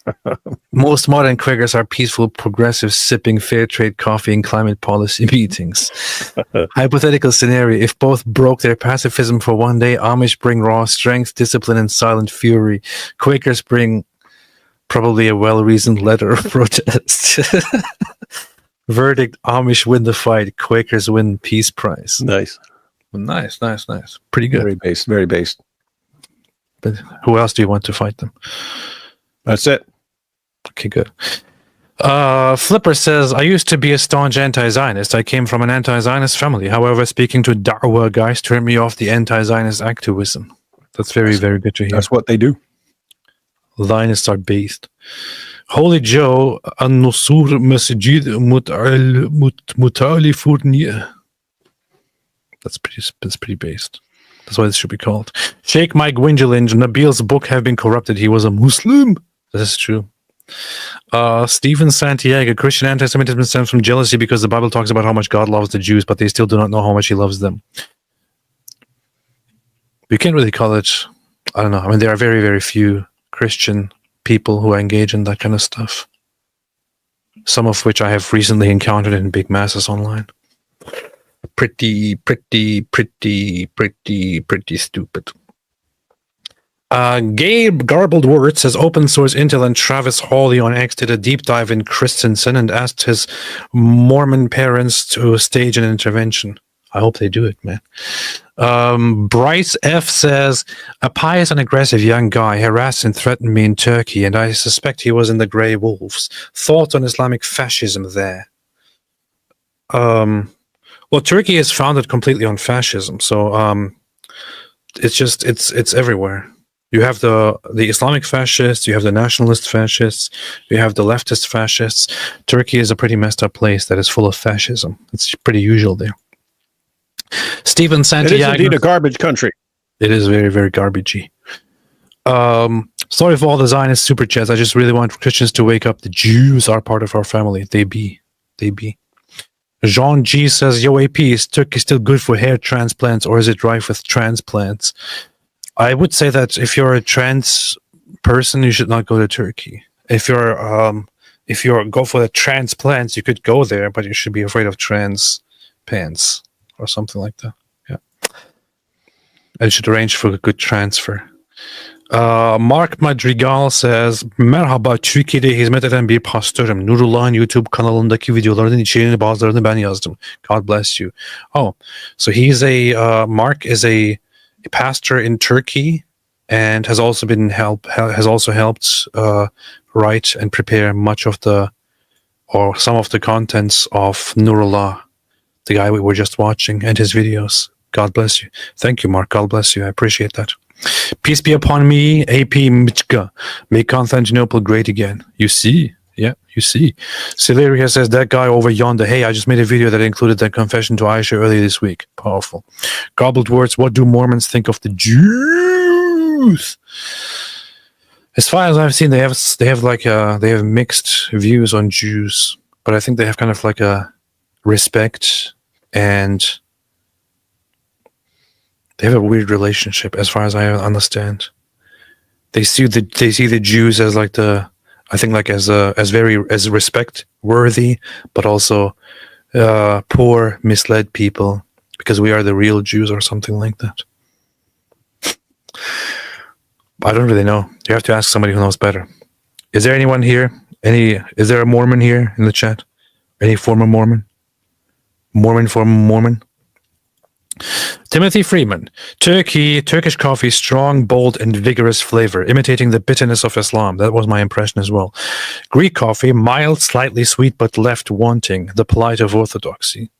Most modern Quakers are peaceful, progressive, sipping fair trade coffee in climate policy meetings. Hypothetical scenario: if both broke their pacifism for one day, Amish bring raw strength, discipline, and silent fury. Quakers bring probably a well-reasoned letter of protest. Verdict: Amish win the fight. Quakers win peace prize. Nice. Pretty good. Very based. But who else do you want to fight them? That's it. Okay, good. Flipper says, I used to be a staunch anti-Zionist. I came from an anti-Zionist family. However, speaking to Da'wah guys turned me off the anti-Zionist activism. That's very, very good to hear. That's what they do. Zionists are based. Holy Joe, An-Nusur Masjid Mutali Fournier. That's pretty based. That's what it should be called. Sheikh Mike Wingelinge, Nabil's book have been corrupted. He was a Muslim. This is true. Stephen Santiago, Christian anti-Semitism stems from jealousy because the Bible talks about how much God loves the Jews, but they still do not know how much he loves them. You can't really call it, I don't know. I mean, there are very, very few Christian people who engage in that kind of stuff. Some of which I have recently encountered in big masses online. Pretty stupid. Gabe Garbled Words says open source Intel and Travis Hawley on X did a deep dive in Christensen and asked his Mormon parents to stage an intervention. I hope they do it, man. Bryce F says, a pious and aggressive young guy harassed and threatened me in Turkey, and I suspect he was in the Grey Wolves. Thoughts on Islamic fascism there? Well, Turkey is founded completely on fascism, so it's everywhere. You have the Islamic fascists, you have the nationalist fascists, you have the leftist fascists. Turkey is a pretty messed up place that is full of fascism. It's pretty usual there. Stephen Santiago. It is indeed a garbage country. It is very, very garbagey. Sorry for all the Zionist super chats. I just really want Christians to wake up. The Jews are part of our family. They be. Jean G says, yo, AP, is Turkey still good for hair transplants, or is it rife with transplants? I would say that if you're a trans person, you should not go to Turkey. If you're go for the transplants, you could go there, but you should be afraid of trans pants or something like that. Yeah, and you should arrange for a good transfer. Mark Madrigal says, merhaba, Türkiye'de hizmet eden bir pastörüm. Nurullah'ın YouTube kanalındaki videoların içeriğini bazılarını ben yazdım. God bless you. Oh, so he's Mark is a pastor in Turkey and has also helped write and prepare much of some of the contents of Nurullah, the guy we were just watching, and his videos. God bless you. Thank you, Mark. God bless you. I appreciate that. Peace be upon me, AP Michka. Make Constantinople great again. You see? Yeah, you see. Celeria says, that guy over yonder. Hey, I just made a video that included that confession to Aisha earlier this week. Powerful. Gobbled words. What do Mormons think of the Jews? As far as I've seen, they have mixed views on Jews, but I think they have kind of like a respect, and they have a weird relationship, as far as I understand. They see the Jews as like as respect worthy, but also poor, misled people, because we are the real Jews or something like that. I don't really know. You have to ask somebody who knows better. Is there anyone here? Is there a Mormon here in the chat? Any former Mormon? Former Mormon? Timothy Freeman. Turkish coffee, strong, bold, and vigorous flavor, imitating the bitterness of Islam. That was my impression as well. Greek coffee, mild, slightly sweet, but left wanting, the polite of orthodoxy.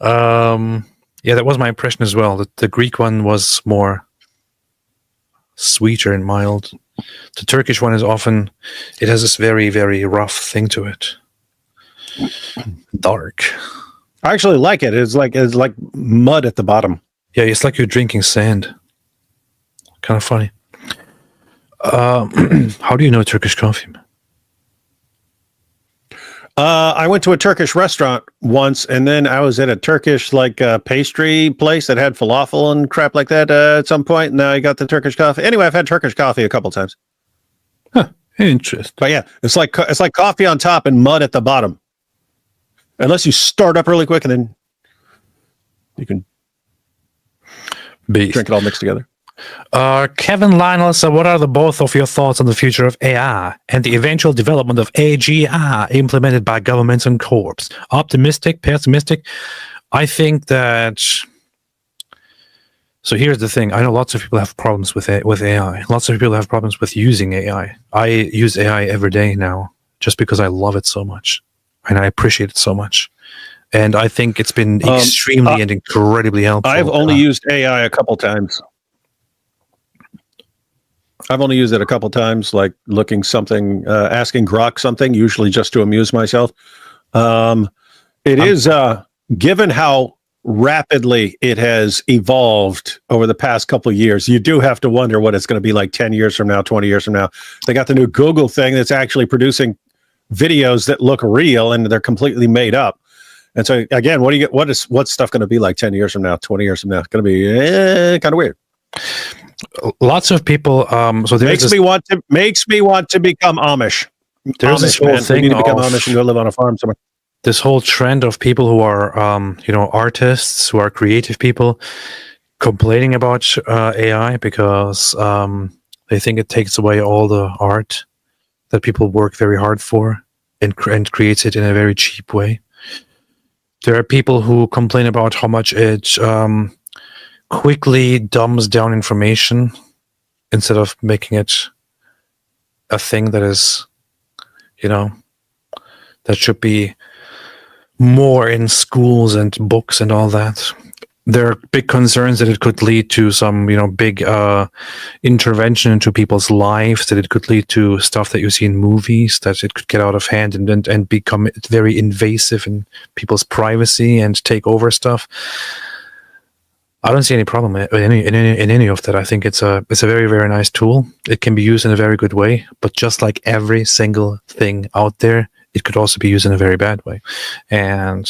Yeah, that was my impression as well. The Greek one was more sweeter and mild. The Turkish one it has this very, very rough thing to it. Dark. I actually like it. It's like mud at the bottom. Yeah, it's like you're drinking sand. Kind of funny. How do you know Turkish coffee? I went to a Turkish restaurant once, and then I was at a Turkish pastry place that had falafel and crap like that at some point. And now I got the Turkish coffee. Anyway, I've had Turkish coffee a couple times. Huh, interesting. But yeah, it's like coffee on top and mud at the bottom. Unless you start up really quick, and then you can drink it all mixed together. Kevin Lionel said, what are both of your thoughts on the future of AI and the eventual development of AGI implemented by governments and corps? Optimistic, pessimistic? I think that... So here's the thing. I know lots of people have problems with AI. Lots of people have problems with using AI. I use AI every day now just because I love it so much. And I appreciate it so much. And I think it's been extremely and incredibly helpful. I've only used AI a couple times. I've only used it a couple times, like asking Grok something, usually just to amuse myself. It is, given how rapidly it has evolved over the past couple of years, you do have to wonder what it's going to be like 10 years from now, 20 years from now. They got the new Google thing that's actually producing videos that look real and they're completely made up. And so again, what's stuff going to be like 10 years from now, 20 years from now? It's going to be kind of weird. Lots of people makes me want to become Amish. There's this whole thing we need to become Amish and go live on a farm somewhere. This whole trend of people who are artists, who are creative people, complaining about AI because they think it takes away all the art that people work very hard for and creates it in a very cheap way. There are people who complain about how much it quickly dumbs down information instead of making it a thing that is, that should be more in schools and books and all that. There are big concerns that it could lead to some, big intervention into people's lives, that it could lead to stuff that you see in movies, that it could get out of hand and become very invasive in people's privacy and take over stuff. I don't see any problem in any of that. I think it's a very, very nice tool. It can be used in a very good way, but just like every single thing out there, it could also be used in a very bad way. And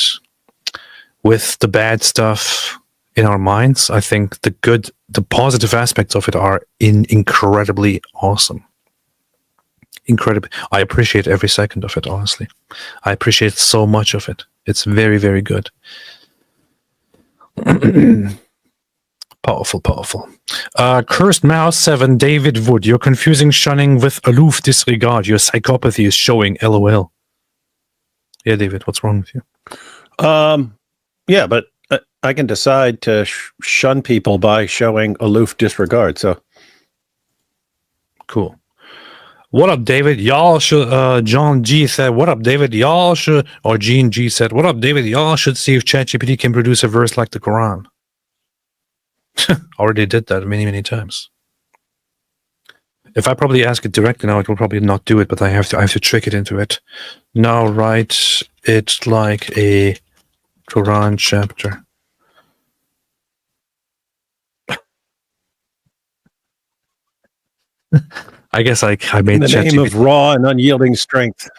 with the bad stuff in our minds, I think the positive aspects of it are incredibly awesome. Incredible. I appreciate every second of it, honestly. I appreciate so much of it. It's very, very good. Powerful. Cursed Mouse 7, David Wood. You're confusing shunning with aloof disregard. Your psychopathy is showing, LOL. Yeah, David, what's wrong with you? Yeah, but I can decide to shun people by showing aloof disregard. So cool. What up, David? Y'all should. John G said, "What up, David? Y'all should." Or Gene G said, "What up, David? Y'all should see if ChatGPT can produce a verse like the Quran." Already did that many times. If I probably ask it directly now, it will probably not do it, but I have to trick it into it. Now write it like a Quran chapter. I guess I made in the name of raw and unyielding strength.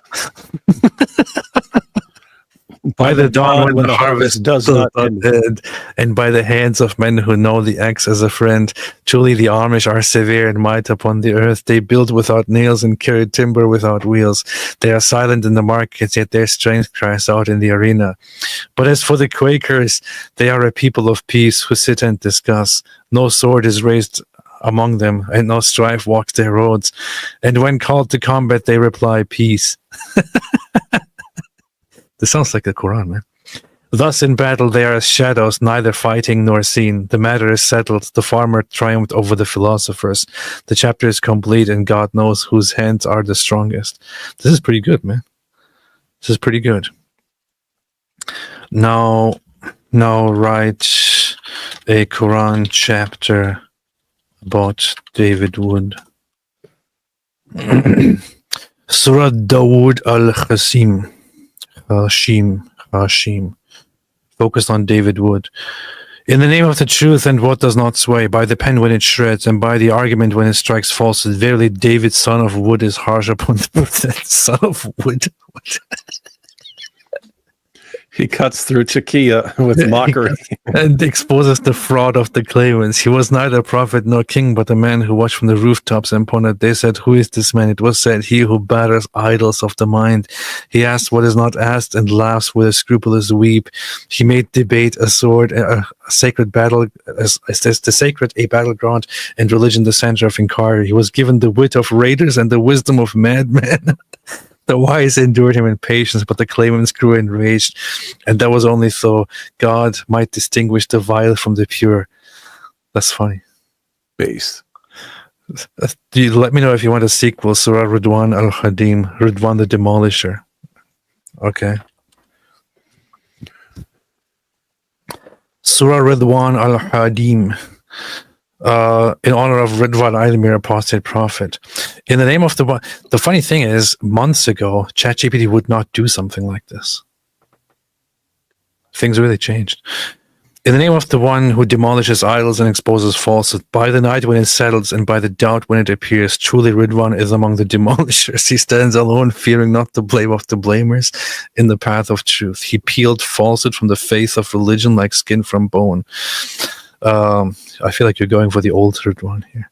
By the dawn when the harvest does not end, and by the hands of men who know the axe as a friend. Truly the Amish are severe in might upon the earth. They build without nails and carry timber without wheels. They are silent in the markets, yet their strength cries out in the arena. But as for the Quakers, they are a people of peace who sit and discuss. No sword is raised among them, and no strife walks their roads. And when called to combat, they reply, peace. This sounds like the Quran, man. Thus in battle they are as shadows, neither fighting nor seen. The matter is settled. The farmer triumphed over the philosophers. The chapter is complete, and God knows whose hands are the strongest. This is pretty good, man. This is pretty good. Now write a Quran chapter about David Wood. Surah Dawood al-Qasim. Hashim. Focused on David Wood. In the name of the truth and what does not sway, by the pen when it shreds, and by the argument when it strikes falsehood, verily David, son of Wood, is harsh upon the son of Wood. He cuts through Chakia with mockery. And exposes the fraud of the claimants. He was neither prophet nor king, but a man who watched from the rooftops and pondered. They said, who is this man? It was said, he who batters idols of the mind. He asked what is not asked and laughs with a scrupulous weep. He made debate a sword, a sacred battle, as the sacred a battleground, and religion the center of inquiry. He was given the wit of raiders and the wisdom of madmen. The wise endured him in patience, but the claimants grew enraged, and that was only so God might distinguish the vile from the pure. That's funny. Base. Let me know if you want a sequel. Surah Ridwan al-Hadim, Ridwan the Demolisher. Okay. Surah Ridwan al-Hadim. In honor of Ridwan Ilmir, apostate prophet. In the name of the funny thing is, months ago, ChatGPT would not do something like this. Things really changed. In the name of the one who demolishes idols and exposes falsehood, by the night when it settles and by the doubt when it appears, truly Ridwan is among the demolishers. He stands alone, fearing not the blame of the blamers in the path of truth. He peeled falsehood from the face of religion like skin from bone. I feel like you're going for the old one here.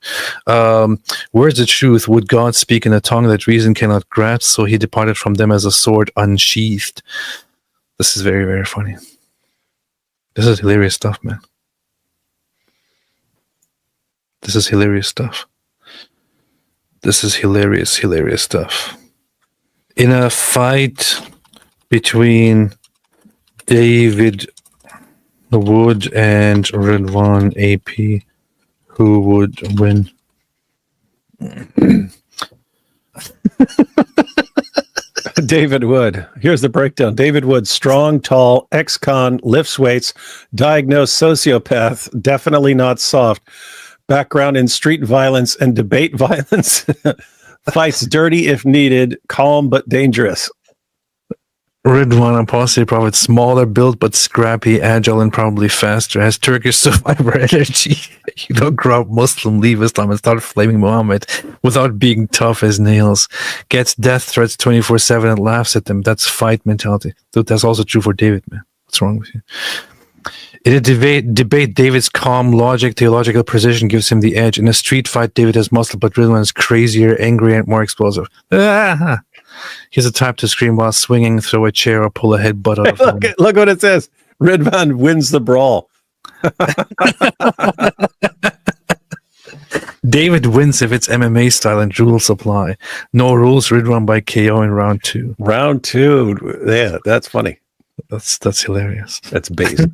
Words of truth, would God speak in a tongue that reason cannot grasp, so he departed from them as a sword unsheathed. This is very, very funny. This is hilarious stuff, man. This is hilarious stuff. This is hilarious stuff. In a fight between David Wood and Ridwan AP. Who would win? David Wood. Here's the breakdown. David Wood, strong, tall, ex-con, lifts weights, diagnosed sociopath, definitely not soft. Background in street violence and debate violence. Fights dirty if needed, calm but dangerous. Ridwan Apostate Prophet, smaller built but scrappy, agile and probably faster, has Turkish survivor energy. You don't grow up Muslim, leave Islam and start flaming Muhammad without being tough as nails. Gets death threats 24/7 and laughs at them. That's fight mentality. Dude, that's also true for David, man. What's wrong with you? In a debate, David's calm logic, theological precision gives him the edge. In a street fight, David has muscle, but Ridwan is crazier, angrier, and more explosive. He's the type to scream while swinging, throw a chair, or pull a headbutt out of him. Look what it says. Ridwan wins the brawl. David wins if it's MMA style and rules apply. No rules, Ridwan by KO in round 2. Round 2. Yeah, that's funny. That's hilarious. That's basic.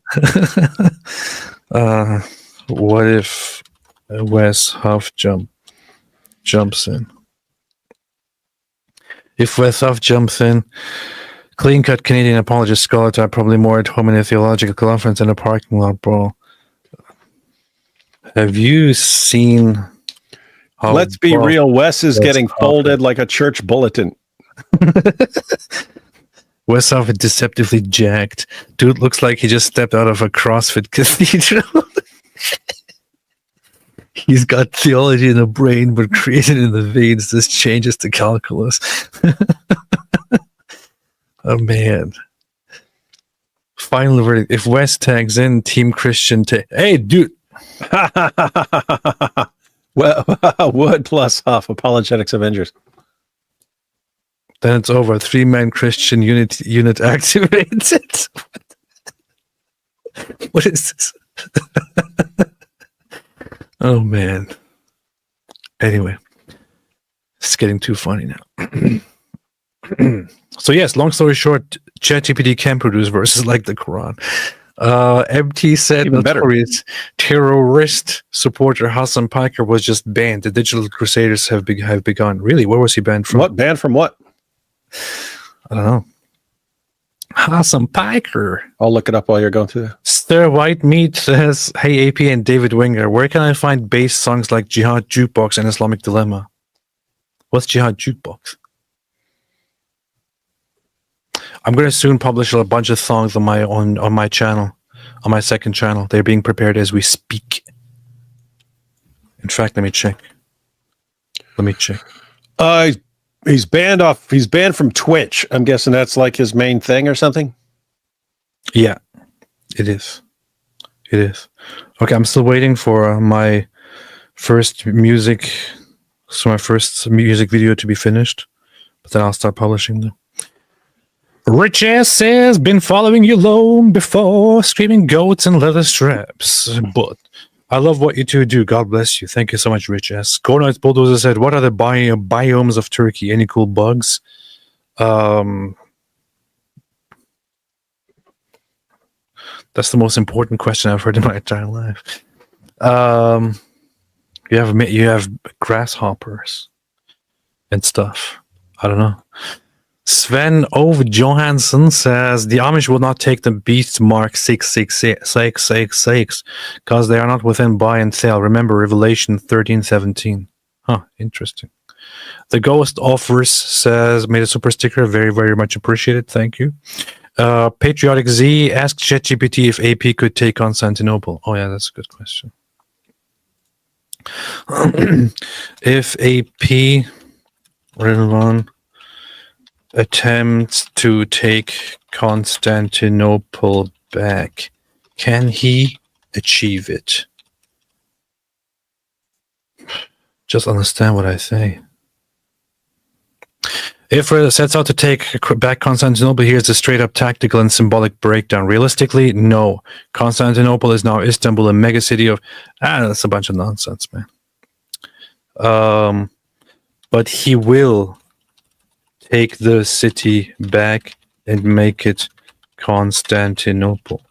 What if Wes Huff jumps in? If Wes Huff jumps in, clean-cut Canadian apologist scholar type, probably more at home in a theological conference than a parking lot brawl. Have you seen how... Let's be real. Wes is getting folded like a church bulletin. Wes Huff is deceptively jacked. Dude looks like he just stepped out of a CrossFit cathedral. He's got theology in the brain, but created in the veins. This changes to calculus. Oh, man. Final verdict. If Wes tags in, Team Christian... Hey, dude! Well, Wood plus Huff. Apologetics Avengers. Then it's over. 3-man Christian unit activated. What is this? Oh, man. Anyway. It's getting too funny now. So, yes, long story short, ChatGPT can produce verses like the Quran. MT said notorious terrorist supporter Hassan Piker was just banned. The Digital Crusaders have begun. Really? Where was he banned from? What? Banned from what? I don't know. Hassan Piker. I'll look it up while you're going through that. Stir White Meat says, hey, AP and David Winger, where can I find bass songs like Jihad Jukebox and Islamic Dilemma? What's Jihad Jukebox? I'm going to soon publish a bunch of songs on my channel, on my second channel. They're being prepared as we speak. In fact, let me check. He's banned from Twitch. I'm guessing that's like his main thing or something. Yeah, it is. Okay, I'm still waiting for my first music video to be finished, but then I'll start publishing them. Rich S says, been following you long before, screaming goats and leather straps. But I love what you two do. God bless you. Thank you so much, Rich S. Gornite's Bulldozer said, what are the biomes of Turkey? Any cool bugs? That's the most important question I've heard in my entire life. You have grasshoppers and stuff. I don't know. Sven Ove Johansson says the Amish will not take the beast mark 666 because they are not within buy and sell. Remember Revelation 13:17. Huh, interesting. The Ghost Offers says made a super sticker. Very, very much appreciated. Thank you. Patriotic Z asked ChatGPT if AP could take Constantinople. Oh yeah, that's a good question. If AP Ridwan attempts to take Constantinople back, can he achieve it? Just understand what I say. If Red sets out to take back Constantinople, here's a straight-up tactical and symbolic breakdown. Realistically, no. Constantinople is now Istanbul, a megacity of... that's a bunch of nonsense, man. But he will take the city back and make it Constantinople.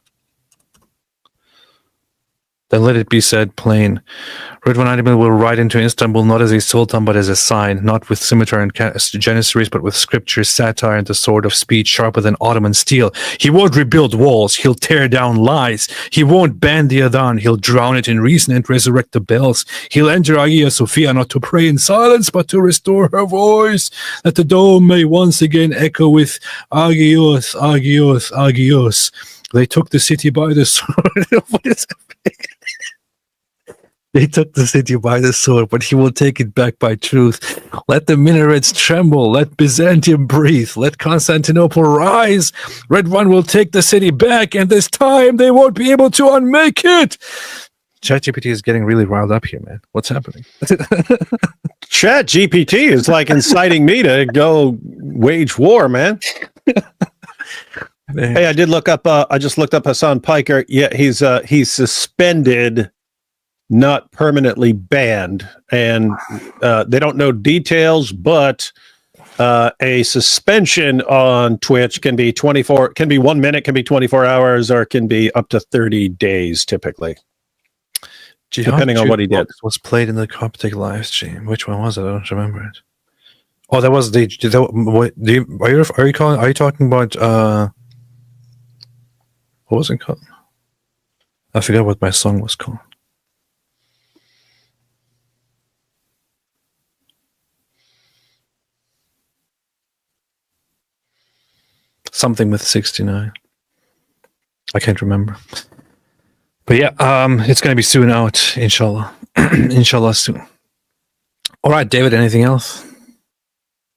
Then let it be said plain. Ridwan Ademir will ride into Istanbul not as a sultan but as a sign, not with scimitar and janissaries, but with scripture, satire, and the sword of speech sharper than Ottoman steel. He won't rebuild walls, he'll tear down lies. He won't ban the adhan, he'll drown it in reason and resurrect the bells. He'll enter Hagia Sophia not to pray in silence, but to restore her voice, that the dome may once again echo with Agios, Agios, Agios. They took the city by the sword. What is happening? They took the city by the sword, but he will take it back by truth. Let the minarets tremble. Let Byzantium breathe. Let Constantinople rise. Ridwan will take the city back, and this time they won't be able to unmake it. ChatGPT is getting really riled up here, man. What's happening? ChatGPT is like inciting me to go wage war, man. Hey, I did look up. I just looked up Hassan Piker. Yeah, he's suspended, not permanently banned, and they don't know details. But a suspension on Twitch can be 24, can be 1 minute, can be 24 hours, or can be up to 30 days, typically, depending on what he did. Was played in the Coptic live stream. Which one was it? I don't remember it. Oh, that was the. Are you talking about? What was it called? I forgot what my song was called. Something with 69. I can't remember. But yeah, it's going to be soon out, inshallah. Inshallah soon. All right, David, anything else?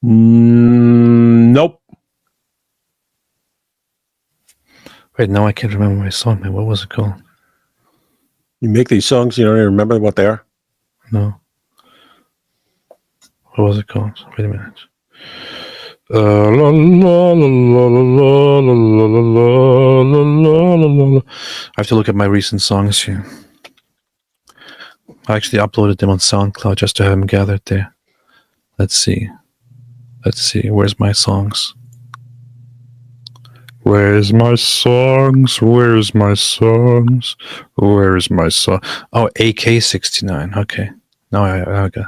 Nope. Wait, no, I can't remember my song, man. What was it called? You make these songs, you don't even remember what they are? No. What was it called? Wait a minute. I have to look at my recent songs here. I actually uploaded them on SoundCloud just to have them gathered there. Let's see. Where's my songs? Where's my songs? Where's my songs? Where's my song? Oh, AK-69. Okay. Now I got.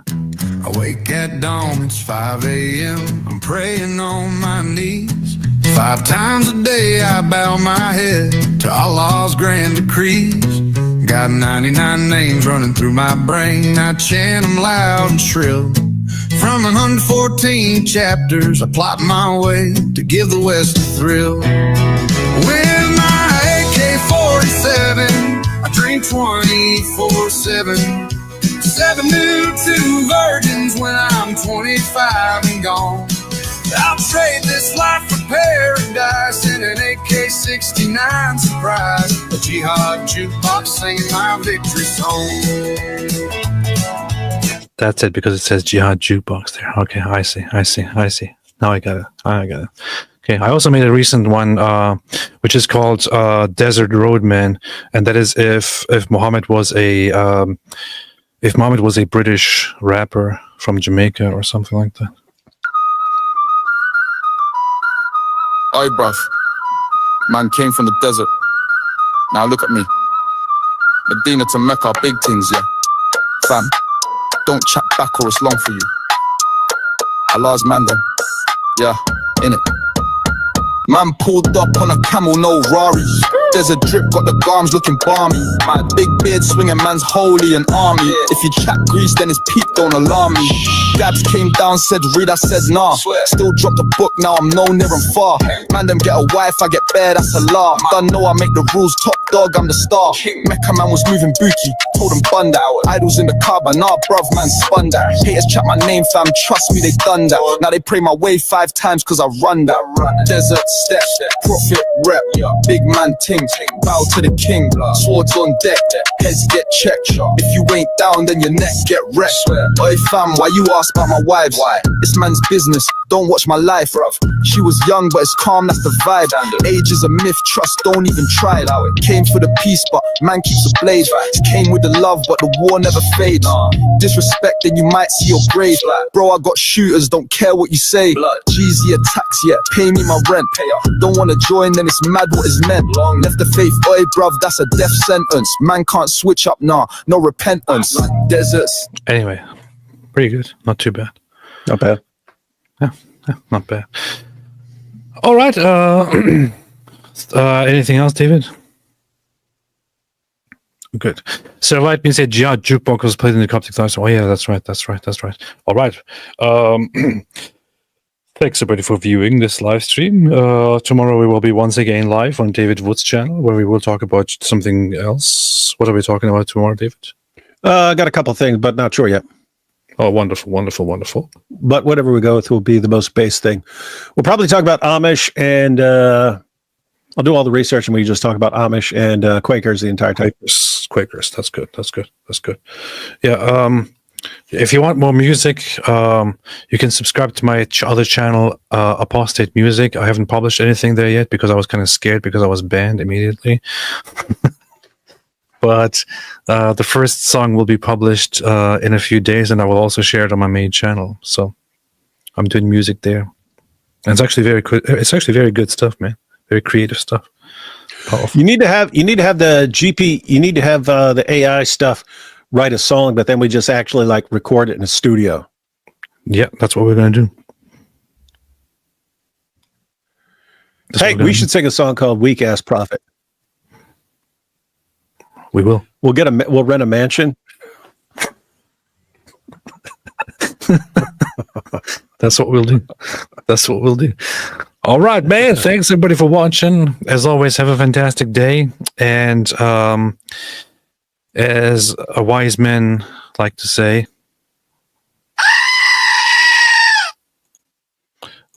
I wake at dawn, it's 5 a.m. I'm praying on my knees. 5 times a day I bow my head to Allah's grand decrees. Got 99 names running through my brain. I chant them loud and shrill. From 114 chapters, I plot my way to give the West a thrill. With my AK-47, I drink 24/7. 7 new 2 virgins when I'm 25 and gone. I'll trade this life for paradise in an AK-69 surprise. A jihad jukebox singing my victory song. That's it, because it says jihad jukebox there. Okay, I see. Now I got it. Okay, I also made a recent one, which is called Desert Roadman, and that is if Muhammad was a British rapper from Jamaica or something like that. Oi, bruv. Man came from the desert. Now look at me. Medina to Mecca, big things, yeah. Fam, don't chat back or it's long for you. Allah's man then. Yeah, innit. Man pulled up on a camel, no Rari. There's a drip, got the garms looking balmy. My big beard swinging, man's holy and army. If you chat grease, then his peak don't alarm me. Gabs came down, said read, I said nah. Still dropped a book, now I'm no near and far. Man, them get a wife, I get bare, that's a law. Don't know I make the rules, top dog, I'm the star. Mecca man was moving bookie, told him bun that. Idols in the car, but nah, bruv, man spun that. Haters chat my name, fam, trust me, they done that. Now they pray my way 5 times, cause I run that. Desert step, profit rep, big man ting. Bow to the king, swords on deck, heads get checked. If you ain't down, then your neck get wrecked. Oi fam, why you ask about my wives? This man's business, don't watch my life. She was young, but it's calm, that's the vibe. Age is a myth, trust, don't even try it. Came for the peace, but man keeps a blade. Came with the love, but the war never fades. Disrespect, then you might see your grave. Bro, I got shooters, don't care what you say. Jeezy attacks, yeah, pay me my rent. Don't wanna join, then it's mad what is meant. Left the faith, oi bruv, that's a death sentence. Man can't switch up, nah, no repentance. Deserts. Anyway, pretty good. Not too bad. Not bad. Yeah, not bad. All right. Anything else, David? Good. So White Bean said, yeah, jukebox was played in the Coptic Live. Oh yeah, that's right. All right. Thanks everybody for viewing this live stream. Tomorrow we will be once again live on David Wood's channel, where we will talk about something else. What are we talking about tomorrow, David? I got a couple things, but not sure yet. Oh, wonderful. But whatever we go with will be the most base thing. We'll probably talk about Amish, and I'll do all the research, and we just talk about Amish and Quakers the entire time. Quakers. That's good. Yeah. If you want more music, you can subscribe to my other channel, Apostate Music. I haven't published anything there yet because I was kind of scared because I was banned immediately. But the first song will be published in a few days, and I will also share it on my main channel. So I'm doing music there. And it's actually very good. It's actually very good stuff, man. Very creative stuff. Powerful. You need to have the GP. You need to have the AI stuff write a song, but then we just actually like record it in a studio. Yeah, that's what we're gonna do. Hey, we should sing a song called "Weak Ass Prophet." We will. We'll rent a mansion. That's what we'll do. All right, man. Thanks everybody for watching. As always, have a fantastic day. And as a wise man like to say,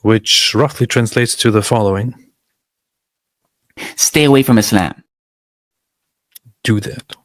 which roughly translates to the following: stay away from Islam. Do that.